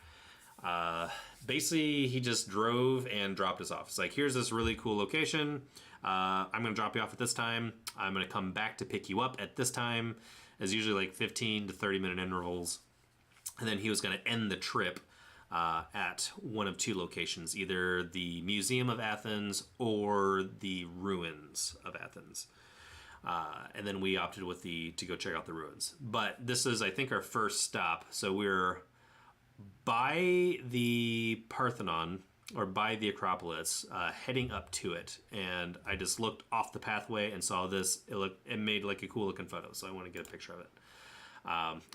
Basically, he just drove and dropped us off. It's like, here's this really cool location. I'm going to drop you off at this time. I'm going to come back to pick you up at this time. It's usually like 15 to 30 minute intervals. And then he was going to end the trip at one of two locations, either the Museum of Athens or the ruins of Athens. And then we opted to go check out the ruins. But this is, I think, our first stop. So we're by the Parthenon, or by the Acropolis, heading up to it, and I just looked off the pathway and saw this. It made like a cool looking photo, so I want to get a picture of it.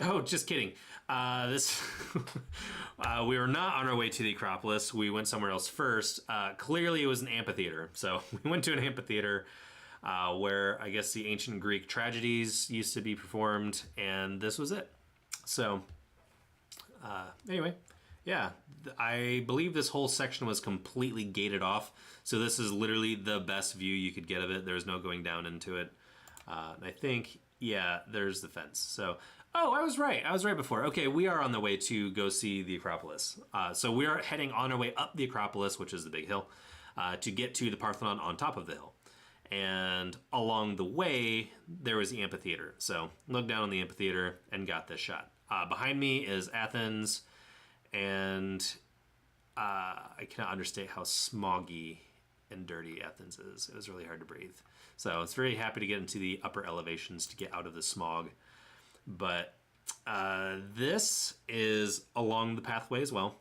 Oh, just kidding. We were not on our way to the Acropolis. We went somewhere else first. Clearly, it was an amphitheater. So we went to an amphitheater where I guess the ancient Greek tragedies used to be performed, and this was it. So anyway, yeah, I believe this whole section was completely gated off. So this is literally the best view you could get of it. There's no going down into it. And I think, yeah, there's the fence. So, oh, I was right. I was right before. Okay, we are on the way to go see the Acropolis. So we are heading on our way up the Acropolis, which is the big hill, to get to the Parthenon on top of the hill. And along the way, there was the amphitheater. So looked down on the amphitheater and got this shot. Behind me is Athens, and I cannot understate how smoggy and dirty Athens is. It was really hard to breathe. So I was very happy to get into the upper elevations to get out of the smog. But this is along the pathway as well.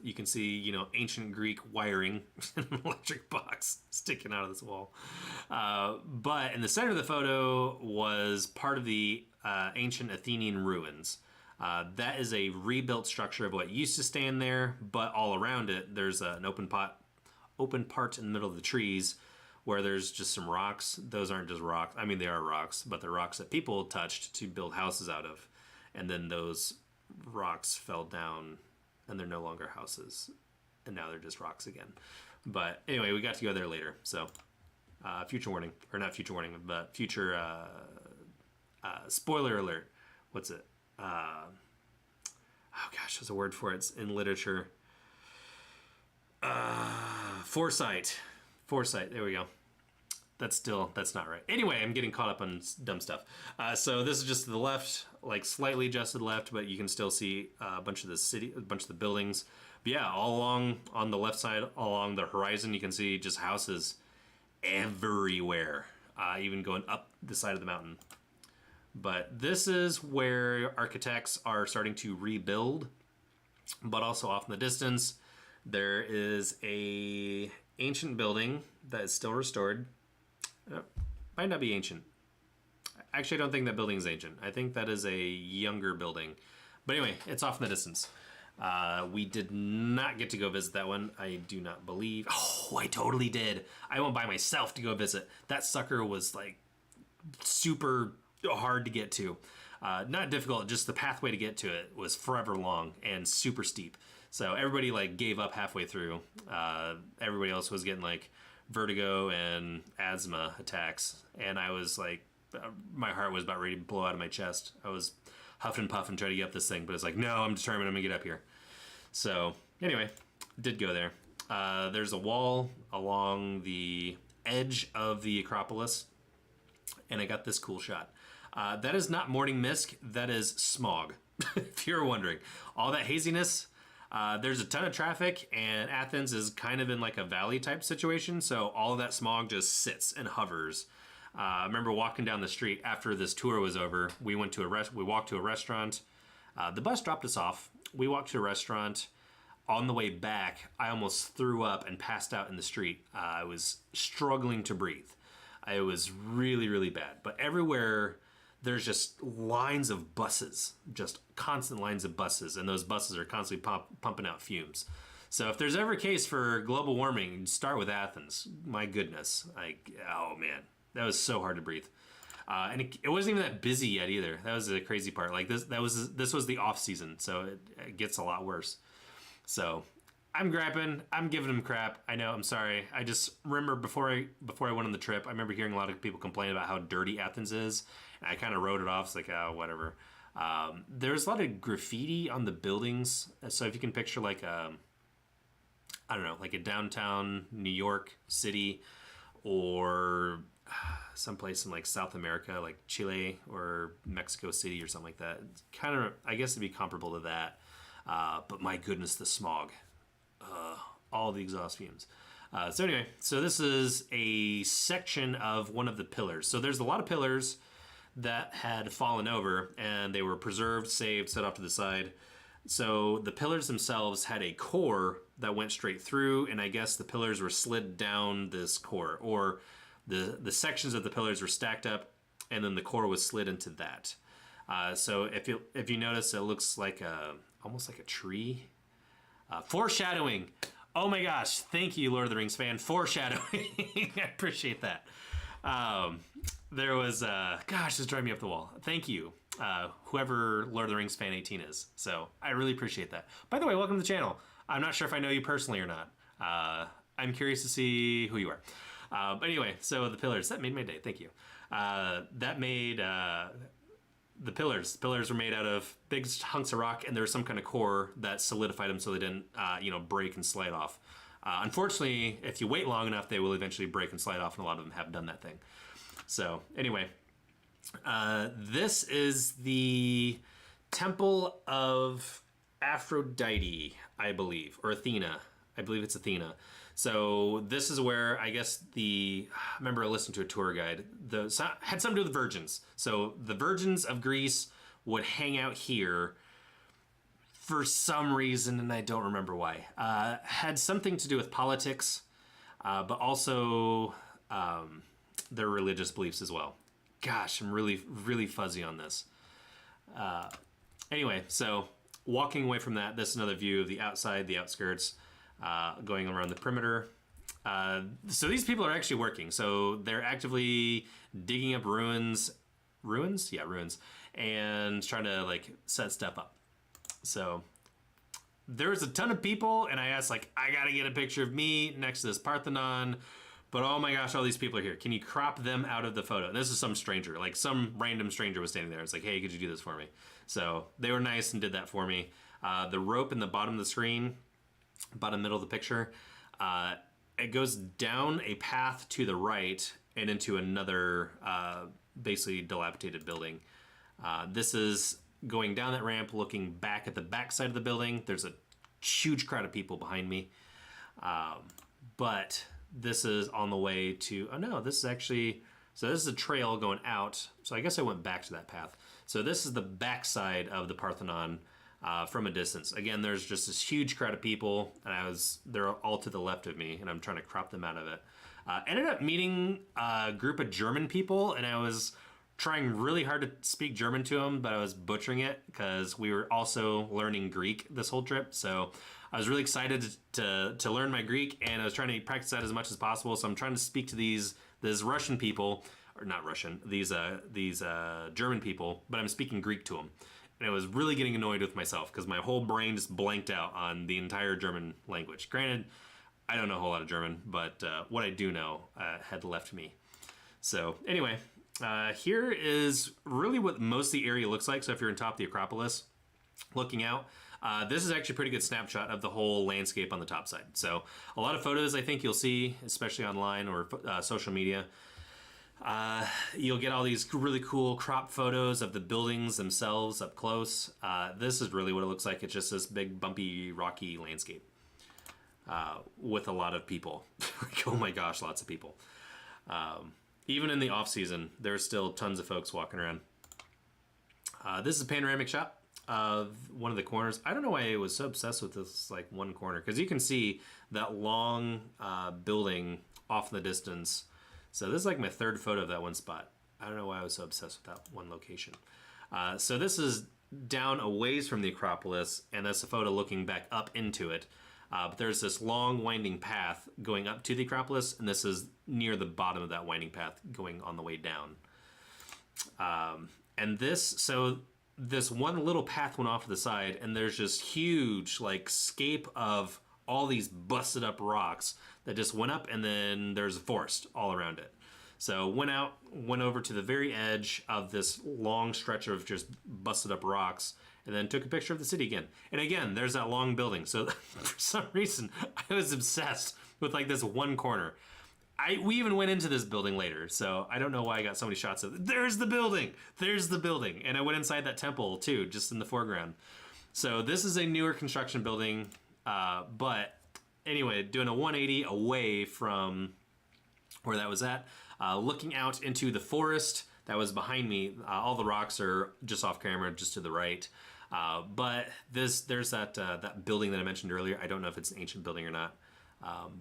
You can see, ancient Greek wiring in an electric box sticking out of this wall. But in the center of the photo was part of the ancient Athenian ruins. That is a rebuilt structure of what used to stand there, but all around it, there's an open part in the middle of the trees where there's just some rocks. Those aren't just rocks. I mean, they are rocks, but they're rocks that people touched to build houses out of. And then those rocks fell down, and they're no longer houses, and now they're just rocks again. But anyway, we got to go there later. So future warning, or not future warning, but future spoiler alert. What's it? Oh gosh, there's a word for it. It's in literature. Foresight. There we go. That's not right. Anyway, I'm getting caught up on dumb stuff. So this is just to the left, like slightly adjusted left, but you can still see a bunch of the buildings. But yeah, all along on the left side, along the horizon, you can see just houses everywhere, even going up the side of the mountain. But this is where architects are starting to rebuild, but also off in the distance, there is a ancient building that is still restored. Might not be ancient. Actually, I don't think that building is ancient. I think that is a younger building. But anyway, it's off in the distance. We did not get to go visit that one. I do not believe. Oh, I totally did. I went by myself to go visit. That sucker was like super hard to get to. Not difficult, just the pathway to get to it was forever long and super steep. So everybody like gave up halfway through. Everybody else was getting like vertigo and asthma attacks, and I was like, my heart was about ready to blow out of my chest. I was huffing and puffing trying to get up this thing, but it's like, no, I'm determined, I'm gonna get up here. So anyway, did go there. There's a wall along the edge of the Acropolis, and I got this cool shot. That is not morning mist, that is smog. If you're wondering, all that haziness, there's a ton of traffic, and Athens is kind of in like a valley type situation, so all of that smog just sits and hovers. I remember walking down the street after this tour was over. We walked to a restaurant. The bus dropped us off. We walked to a restaurant. On the way back, I almost threw up and passed out in the street. I was struggling to breathe. It was really, really bad. But everywhere there's just lines of buses, just constant lines of buses, and those buses are constantly pumping out fumes. So if there's ever a case for global warming, start with Athens. My goodness, oh man, that was so hard to breathe. And it wasn't even that busy yet either. That was the crazy part. Like this was the off season, so it gets a lot worse. So I'm grapping. I'm giving them crap. I know. I'm sorry. I just remember before I went on the trip, I remember hearing a lot of people complain about how dirty Athens is, and I kind of wrote it off. It's like, oh, whatever. There's a lot of graffiti on the buildings. So if you can picture like I don't know, like a downtown New York city, or someplace in like South America, like Chile or Mexico City or something like that. It's kind of, I guess it'd be comparable to that. But my goodness, the smog, all the exhaust fumes. So anyway, so this is a section of one of the pillars. So there's a lot of pillars that had fallen over and they were preserved, saved, set off to the side. So the pillars themselves had a core that went straight through, and I guess the pillars were slid down this core, or the sections of the pillars were stacked up, and then the core was slid into that. So if you notice, it looks like almost like a tree. Foreshadowing. Oh my gosh! Thank you, Lord of the Rings fan. Foreshadowing. I appreciate that. There was gosh, this driving me up the wall. Thank you. Whoever Lord of the Rings fan 18 is. So I really appreciate that. By the way, welcome to the channel. I'm not sure if I know you personally or not. I'm curious to see who you are. But anyway, so the pillars, that made my day. Thank you. That made the pillars. The pillars were made out of big hunks of rock, and there was some kind of core that solidified them so they didn't, break and slide off. Unfortunately, if you wait long enough, they will eventually break and slide off, and a lot of them have done that thing. So anyway, this is the Temple of Aphrodite, I believe, or Athena. I believe it's Athena. So this is where I guess I remember I listened to a tour guide. Had something to do with virgins. So the virgins of Greece would hang out here for some reason, and I don't remember why. Had something to do with politics, but also their religious beliefs as well. Gosh, I'm really, really fuzzy on this. Anyway, so walking away from that, this is another view of the outside, the outskirts, going around the perimeter. So these people are actually working. So they're actively digging up ruins, yeah, ruins, and trying to like set stuff up. So there's a ton of people, and I asked like, I gotta get a picture of me next to this Parthenon. But oh my gosh, all these people are here. Can you crop them out of the photo? And this is some stranger, like some random stranger was standing there. It's like, hey, could you do this for me? So they were nice and did that for me. The rope in the bottom of the screen, bottom middle of the picture, it goes down a path to the right and into another basically dilapidated building. This is going down that ramp, looking back at the back side of the building. There's a huge crowd of people behind me. But this is on the way to, oh no, this is actually, so this is a trail going out. So I guess I went back to that path. So this is the back side of the Parthenon from a distance. Again, there's just this huge crowd of people, and they're all to the left of me, and I'm trying to crop them out of it. Ended up meeting a group of German people, and I was trying really hard to speak German to them, but I was butchering it because we were also learning Greek this whole trip. So I was really excited to learn my Greek, and I was trying to practice that as much as possible. So I'm trying to speak to these Russian people, or not Russian, these German people, but I'm speaking Greek to them. And I was really getting annoyed with myself because my whole brain just blanked out on the entire German language. Granted, I don't know a whole lot of German, but what I do know had left me. So anyway, here is really what most of the area looks like. So if you're on top of the Acropolis, looking out, this is actually a pretty good snapshot of the whole landscape on the top side. So a lot of photos I think you'll see, especially online or social media. You'll get all these really cool crop photos of the buildings themselves up close. This is really what it looks like. It's just this big, bumpy, rocky landscape with a lot of people. Like, oh my gosh, lots of people. Even in the off season, there's still tons of folks walking around. This is a panoramic shot of one of the corners. I don't know why I was so obsessed with this like one corner, because you can see that long building off in the distance. So this is like my third photo of that one spot. I don't know why I was so obsessed with that one location. So this is down a ways from the Acropolis, and that's a photo looking back up into it. But there's this long winding path going up to the Acropolis, and this is near the bottom of that winding path going on the way down. And this one little path went off to the side, and there's just huge like scape of all these busted up rocks that just went up, and then there's a forest all around it. So went over to the very edge of this long stretch of just busted up rocks, and then took a picture of the city again. And again, there's that long building. So for some reason, I was obsessed with like this one corner. We even went into this building later, so I don't know why I got so many shots of it. There's the building! There's the building! And I went inside that temple too, just in the foreground. So this is a newer construction building, but anyway, doing a 180 away from where that was at, looking out into the forest that was behind me. All the rocks are just off camera, just to the right. But there's that building that I mentioned earlier. I don't know if it's an ancient building or not,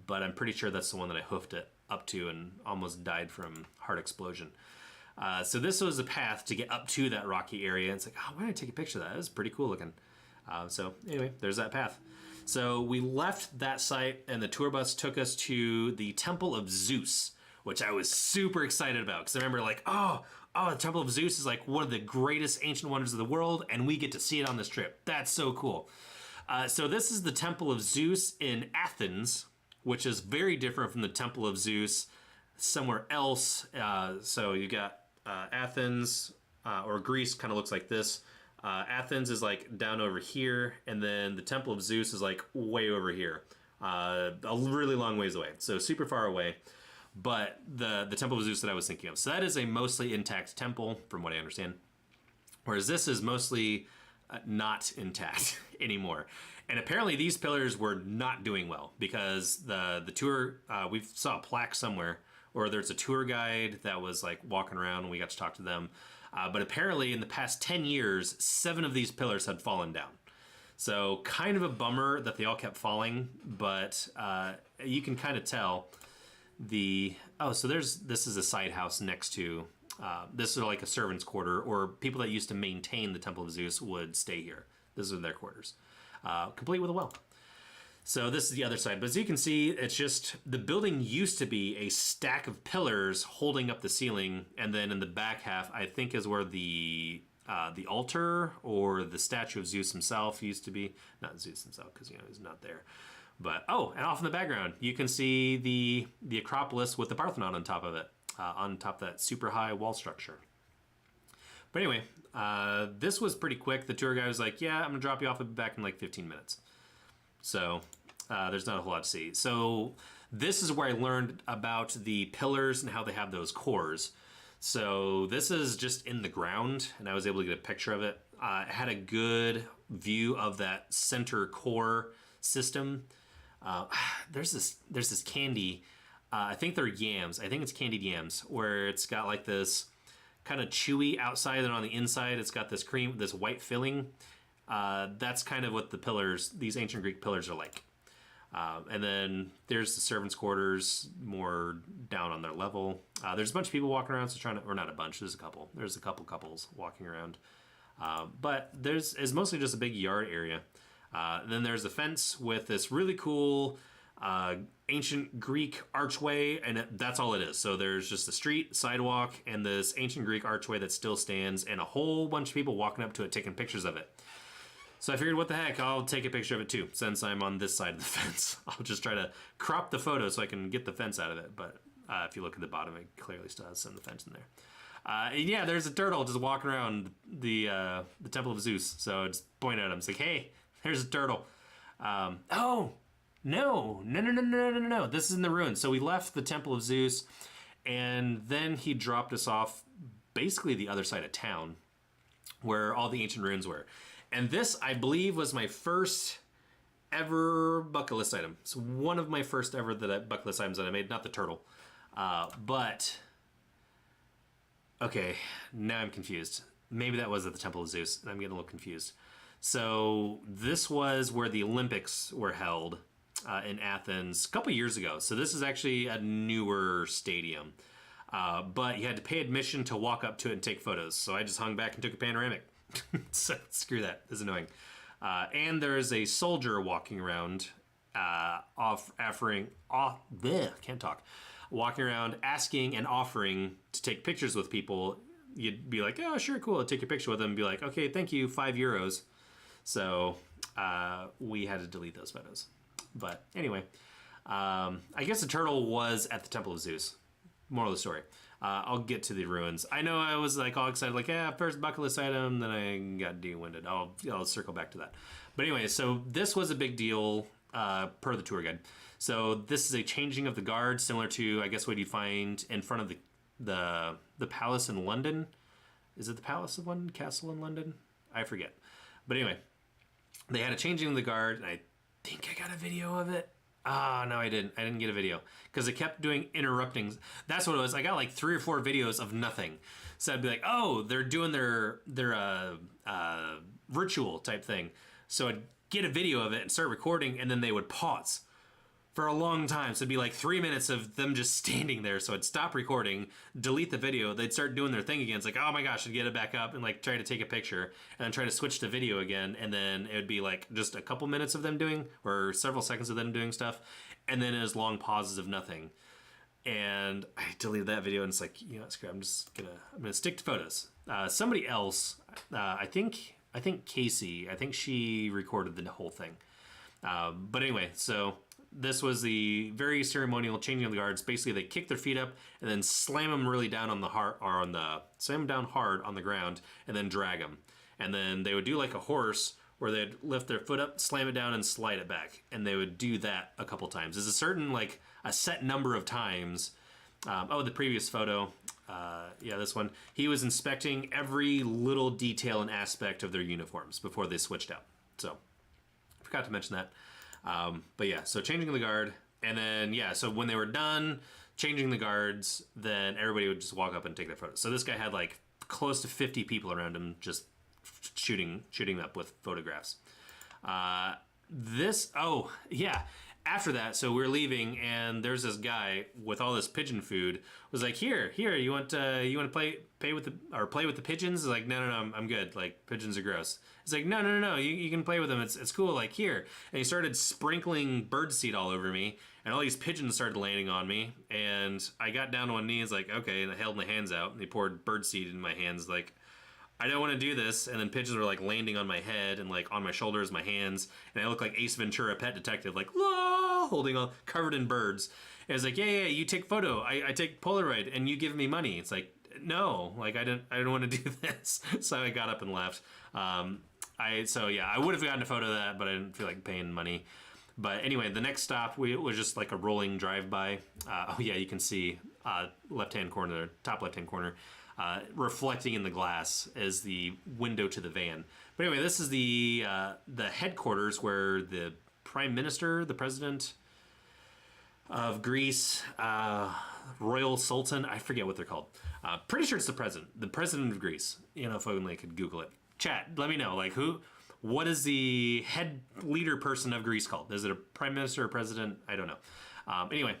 but I'm pretty sure that's the one that I hoofed it up to and almost died from heart explosion. So this was a path to get up to that rocky area. It's like, oh, why did I take a picture of that? It was pretty cool looking. So anyway, there's that path. So we left that site, and the tour bus took us to the Temple of Zeus, which I was super excited about, because I remember like, oh, the Temple of Zeus is like one of the greatest ancient wonders of the world, and we get to see it on this trip. That's so cool. So this is the Temple of Zeus in Athens, which is very different from the Temple of Zeus somewhere else. So you got Athens, or Greece kind of looks like this. Athens is like down over here, and then the Temple of Zeus is like way over here, a really long ways away, so super far away. But the Temple of Zeus that I was thinking of, so that is a mostly intact temple from what I understand, whereas this is mostly not intact anymore. And apparently these pillars were not doing well, because the tour, we saw a plaque somewhere, or there's a tour guide that was like walking around, and we got to talk to them. But apparently in the past 10 years, 7 of these pillars had fallen down. So kind of a bummer that they all kept falling, but you can kind of tell so this is a side house next to, this is like a servant's quarter, or people that used to maintain the Temple of Zeus would stay here. These are their quarters, complete with a well. So this is the other side, but as you can see, it's just, the building used to be a stack of pillars holding up the ceiling, and then in the back half, I think is where the altar or the statue of Zeus himself used to be. Not Zeus himself, because he's not there. But and off in the background, you can see the Acropolis with the Parthenon on top of it, on top of that super high wall structure. But anyway, this was pretty quick. The tour guy was like, yeah, I'm gonna drop you off, I'll be back in like 15 minutes. So there's not a whole lot to see. So this is where I learned about the pillars and how they have those cores. So this is just in the ground, and I was able to get a picture of it. It had a good view of that center core system. There's this candy. I think they're yams. I think it's candied yams, where it's got like this kind of chewy outside, and on the inside it's got this cream, this white filling. That's kind of what the pillars, these ancient Greek pillars, are like. And then there's the servants' quarters, more down on their level. There's a bunch of people walking around, or not a bunch, there's a couple. There's a couple couples walking around. But it's mostly just a big yard area. Then there's a fence with this really cool ancient Greek archway, and that's all it is. So there's just a street, sidewalk, and this ancient Greek archway that still stands, and a whole bunch of people walking up to it taking pictures of it. So I figured, what the heck, I'll take a picture of it too, since I'm on this side of the fence. I'll just try to crop the photo so I can get the fence out of it. But if you look at the bottom, it clearly still has some of the fence in there. Yeah, there's a turtle just walking around the Temple of Zeus. So I just point at him. It's like, hey, there's a turtle. Oh, no. This is in the ruins. So we left the Temple of Zeus, and then he dropped us off basically the other side of town, where all the ancient ruins were. And this, I believe, was my first ever bucket list item. It's one of my first ever bucket list items that I made, not the turtle. But, okay, now I'm confused. Maybe that was at the Temple of Zeus, and I'm getting a little confused. So this was where the Olympics were held in Athens a couple years ago. So this is actually a newer stadium. but you had to pay admission to walk up to it and take photos. So I just hung back and took a panoramic. So screw that. It's annoying. And there's a soldier walking around, walking around asking and offering to take pictures with people. You'd be like, oh, sure, cool. I'll take a picture with them and be like, okay, thank you, €5. So we had to delete those photos. But anyway, I guess the turtle was at the Temple of Zeus. Moral of the story. I'll get to the ruins. I know I was like all excited, like, yeah, first bucket list item, then I got de-winded. I'll circle back to that. But anyway, so this was a big deal per the tour guide. So this is a changing of the guard, similar to, I guess, what you find in front of the palace in London. Is it the Palace of London? Castle in London? I forget. But anyway, they had a changing of the guard, and I think I got a video of it. Ah, no, I didn't. I didn't get a video because it kept doing interrupting. That's what it was. I got like 3 or 4 videos of nothing. So I'd be like, oh, they're doing their ritual type thing. So I'd get a video of it and start recording, and then they would pause for a long time. So it'd be like 3 minutes of them just standing there. So I'd stop recording, delete the video. They'd start doing their thing again. It's like, oh my gosh, I'd get it back up and like try to take a picture and then try to switch to video again. And then it would be like just a couple minutes of them doing, or several seconds of them doing stuff. And then it was long pauses of nothing. And I deleted that video, and it's like, you know, screw it. I'm gonna stick to photos. Somebody else, I think Casey, I think she recorded the whole thing. But anyway, so this was the very ceremonial changing of the guards. Basically, they kick their feet up and then slam them really down on the slam them down hard on the ground, and then drag them. And then they would do like a horse, where they'd lift their foot up, slam it down, and slide it back. And they would do that a couple times. There's a certain, like, a set number of times. The previous photo, yeah, this one. He was inspecting every little detail and aspect of their uniforms before they switched out. So, forgot to mention that. But yeah, so changing the guard, and then, yeah, so when they were done changing the guards, then everybody would just walk up and take their photos. So this guy had like close to 50 people around him just shooting up with photographs. After that, so we're leaving, and there's this guy with all this pigeon food. Was like, here, you want to play with the pigeons? Like, no, I'm good. Like, pigeons are gross. It's like, no, you can play with them. It's cool. Like, here. And he started sprinkling birdseed all over me, and all these pigeons started landing on me. And I got down on one knee. It's like, okay, and I held my hands out, and he poured birdseed in my hands. Like, I don't want to do this. And then pigeons were like landing on my head and like on my shoulders, my hands, and I look like Ace Ventura, Pet Detective, like, la, holding on, covered in birds. And it's like, yeah, you take photo, I take Polaroid, and you give me money. It's like, no, like I don't want to do this. So I got up and left. I would have gotten a photo of that, but I didn't feel like paying money. But anyway, the next stop was just like a rolling drive-by. You can see top left-hand corner, reflecting in the glass as the window to the van. But anyway, this is the headquarters where the Prime Minister, the President of Greece, Royal Sultan, I forget what they're called. Pretty sure it's the President of Greece. You know, if only I could Google it. Chat, let me know, like, what is the head leader person of Greece called? Is it a Prime Minister or President? I don't know. Anyway,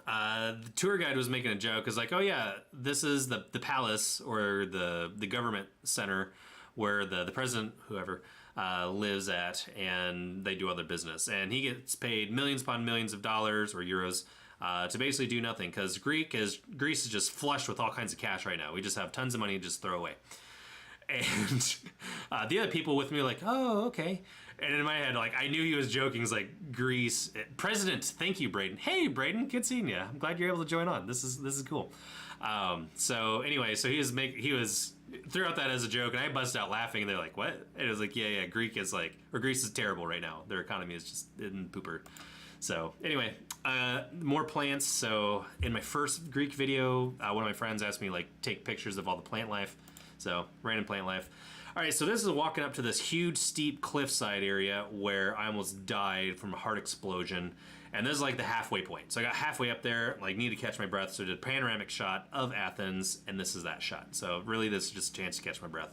the tour guide was making a joke. It's like, oh yeah, this is the palace, or the government center where the president, whoever, lives at, and they do other business. And he gets paid millions upon millions of dollars or euros to basically do nothing, because Greece is just flushed with all kinds of cash right now. We just have tons of money to just throw away. And the other people with me were like, oh, okay. And in my head, like, I knew he was joking. He's like, Greece President, thank you, Braden. Hey, Braden, good seeing you. I'm glad you're able to join on. This is cool. So anyway, so he was threw out that as a joke, and I busted out laughing. And they're like, what? And it was like, yeah, Greece is terrible right now. Their economy is just in pooper. So anyway, more plants. So in my first Greek video, one of my friends asked me like take pictures of all the plant life. So random plant life. All right, so this is walking up to this huge, steep cliffside area where I almost died from a heart explosion. And this is like the halfway point. So I got halfway up there, like need to catch my breath. So I did a panoramic shot of Athens, and this is that shot. So really this is just a chance to catch my breath.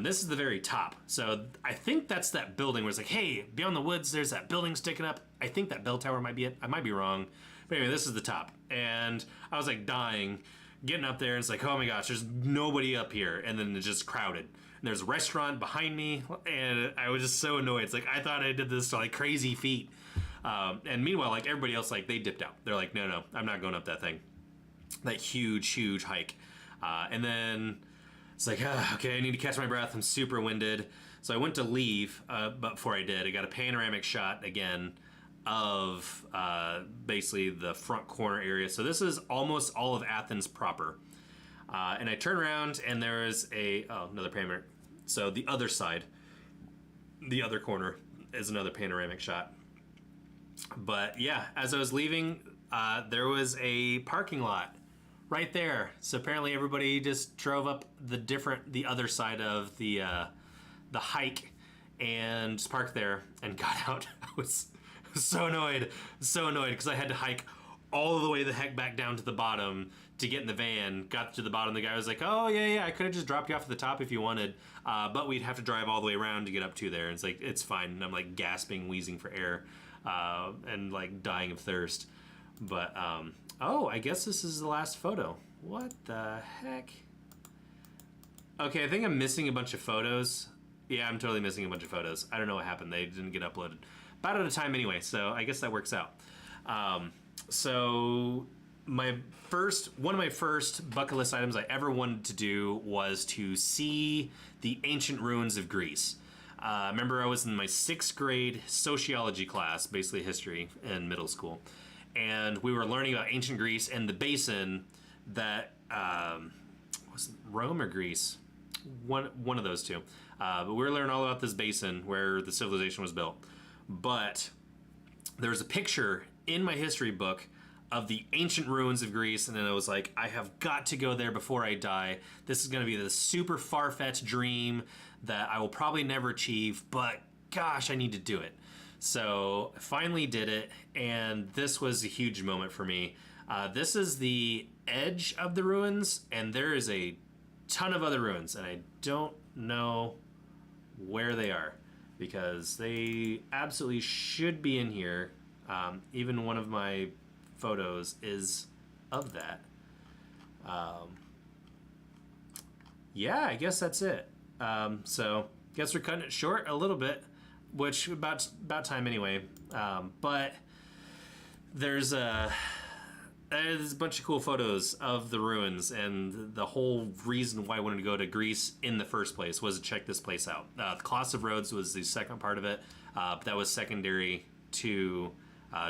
This is the very top. So I think that's that building where it's like, hey, beyond the woods, there's that building sticking up. I think that bell tower might be it. I might be wrong. But anyway, this is the top. And I was like dying, getting up there, and it's like, oh my gosh, there's nobody up here. And then it's just crowded. And there's a restaurant behind me, and I was just so annoyed. It's like, I thought I did this to like crazy feet. And meanwhile, like everybody else, like they dipped out. They're like, no, I'm not going up that thing. That huge hike. And then it's like, okay, I need to catch my breath. I'm super winded. So I went to leave, but before I did, I got a panoramic shot again of basically the front corner area. So this is almost all of Athens proper. And I turn around and there's another panoramic. So the other side, the other corner is another panoramic shot. But yeah, as I was leaving, there was a parking lot right there. So apparently everybody just drove up the other side of the hike and just parked there and got out. I was so annoyed because I had to hike all the way the heck back down to the bottom to get in the van. Got to the bottom, the guy was like, oh yeah, I could have just dropped you off at the top if you wanted, but we'd have to drive all the way around to get up to there. And it's like, it's fine. And I'm like gasping, wheezing for air, and like dying of thirst. But I guess this is the last photo. What the heck? Okay, I think I'm missing a bunch of photos. Yeah, I'm totally missing a bunch of photos. I don't know what happened. They didn't get uploaded. About at a time anyway, so I guess that works out. So one of my first bucket list items I ever wanted to do was to see the ancient ruins of Greece. Remember, I was in my 6th grade sociology class, basically history in middle school, and we were learning about ancient Greece and the basin that was it Rome or Greece, one of those two. But we were learning all about this basin where the civilization was built. But there's a picture in my history book of the ancient ruins of Greece, and then I was like, I have got to go there before I die. This is going to be the super far-fetched dream that I will probably never achieve, but gosh, I need to do it. So I finally did it, and this was a huge moment for me. This is the edge of the ruins, and there is a ton of other ruins, and I don't know where they are because they absolutely should be in here. Even one of my photos is of that. Yeah, I guess that's it. So guess we're cutting it short a little bit, which about time anyway. But there's a bunch of cool photos of the ruins, and the whole reason why I wanted to go to Greece in the first place was to check this place out. The Colossus of Rhodes was the second part of it, but that was secondary to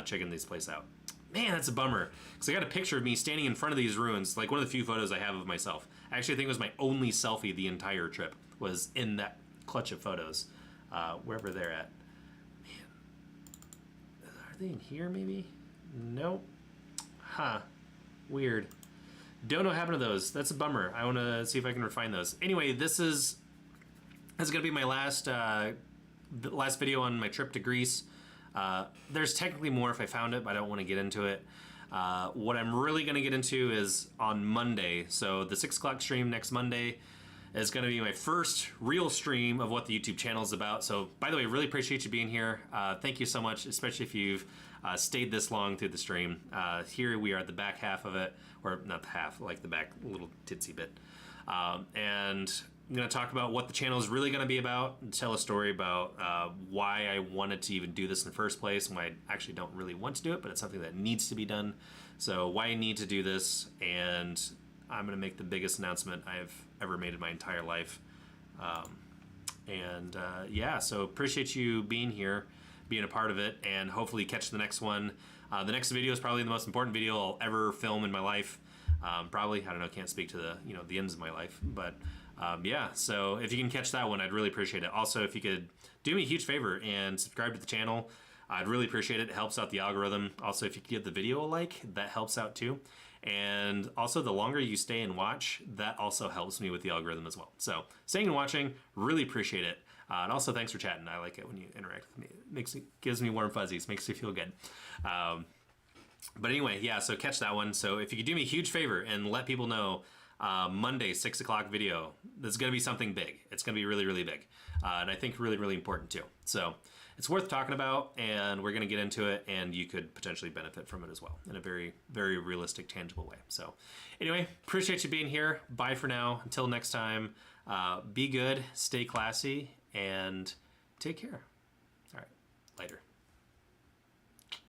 checking this place out. Man, that's a bummer, because I got a picture of me standing in front of these ruins, like one of the few photos I have of myself. Actually, I think it was my only selfie the entire trip, was in that clutch of photos, wherever they're at. Man, are they in here maybe? Nope. Huh. Weird. Don't know what happened to those. That's a bummer. I want to see if I can refine those. Anyway, this is going to be my last video on my trip to Greece. There's technically more if I found it, but I don't want to get into it. What I'm really going to get into is on Monday. So the 6 o'clock stream next Monday is going to be my first real stream of what the YouTube channel is about. So, by the way, really appreciate you being here. Thank you so much, especially if you've stayed this long through the stream. Here we are at the back half of it, or not the half, like the back little titsy bit. And I'm going to talk about what the channel is really going to be about, and tell a story about why I wanted to even do this in the first place, and why I actually don't really want to do it, but it's something that needs to be done. So why I need to do this, and I'm going to make the biggest announcement I've ever made in my entire life. Yeah, so appreciate you being here, being a part of it, and hopefully catch the next one. The next video is probably the most important video I'll ever film in my life. Probably, I don't know, can't speak to the ends of my life, but yeah, so if you can catch that one, I'd really appreciate it. Also, if you could do me a huge favor and subscribe to the channel, I'd really appreciate it. It helps out the algorithm. Also, if you could give the video a like, that helps out too. And also, the longer you stay and watch, that also helps me with the algorithm as well. So, staying and watching, really appreciate it. And also, thanks for chatting. I like it when you interact with me. It gives me warm fuzzies, makes me feel good. But anyway, yeah, so catch that one. So if you could do me a huge favor and let people know, Monday, 6 o'clock video, there's going to be something big. It's going to be really, really big. And I think really, really important too. So it's worth talking about, and we're going to get into it, and you could potentially benefit from it as well in a very, very realistic, tangible way. So anyway, appreciate you being here. Bye for now. Until next time, be good, stay classy, and take care. All right, later.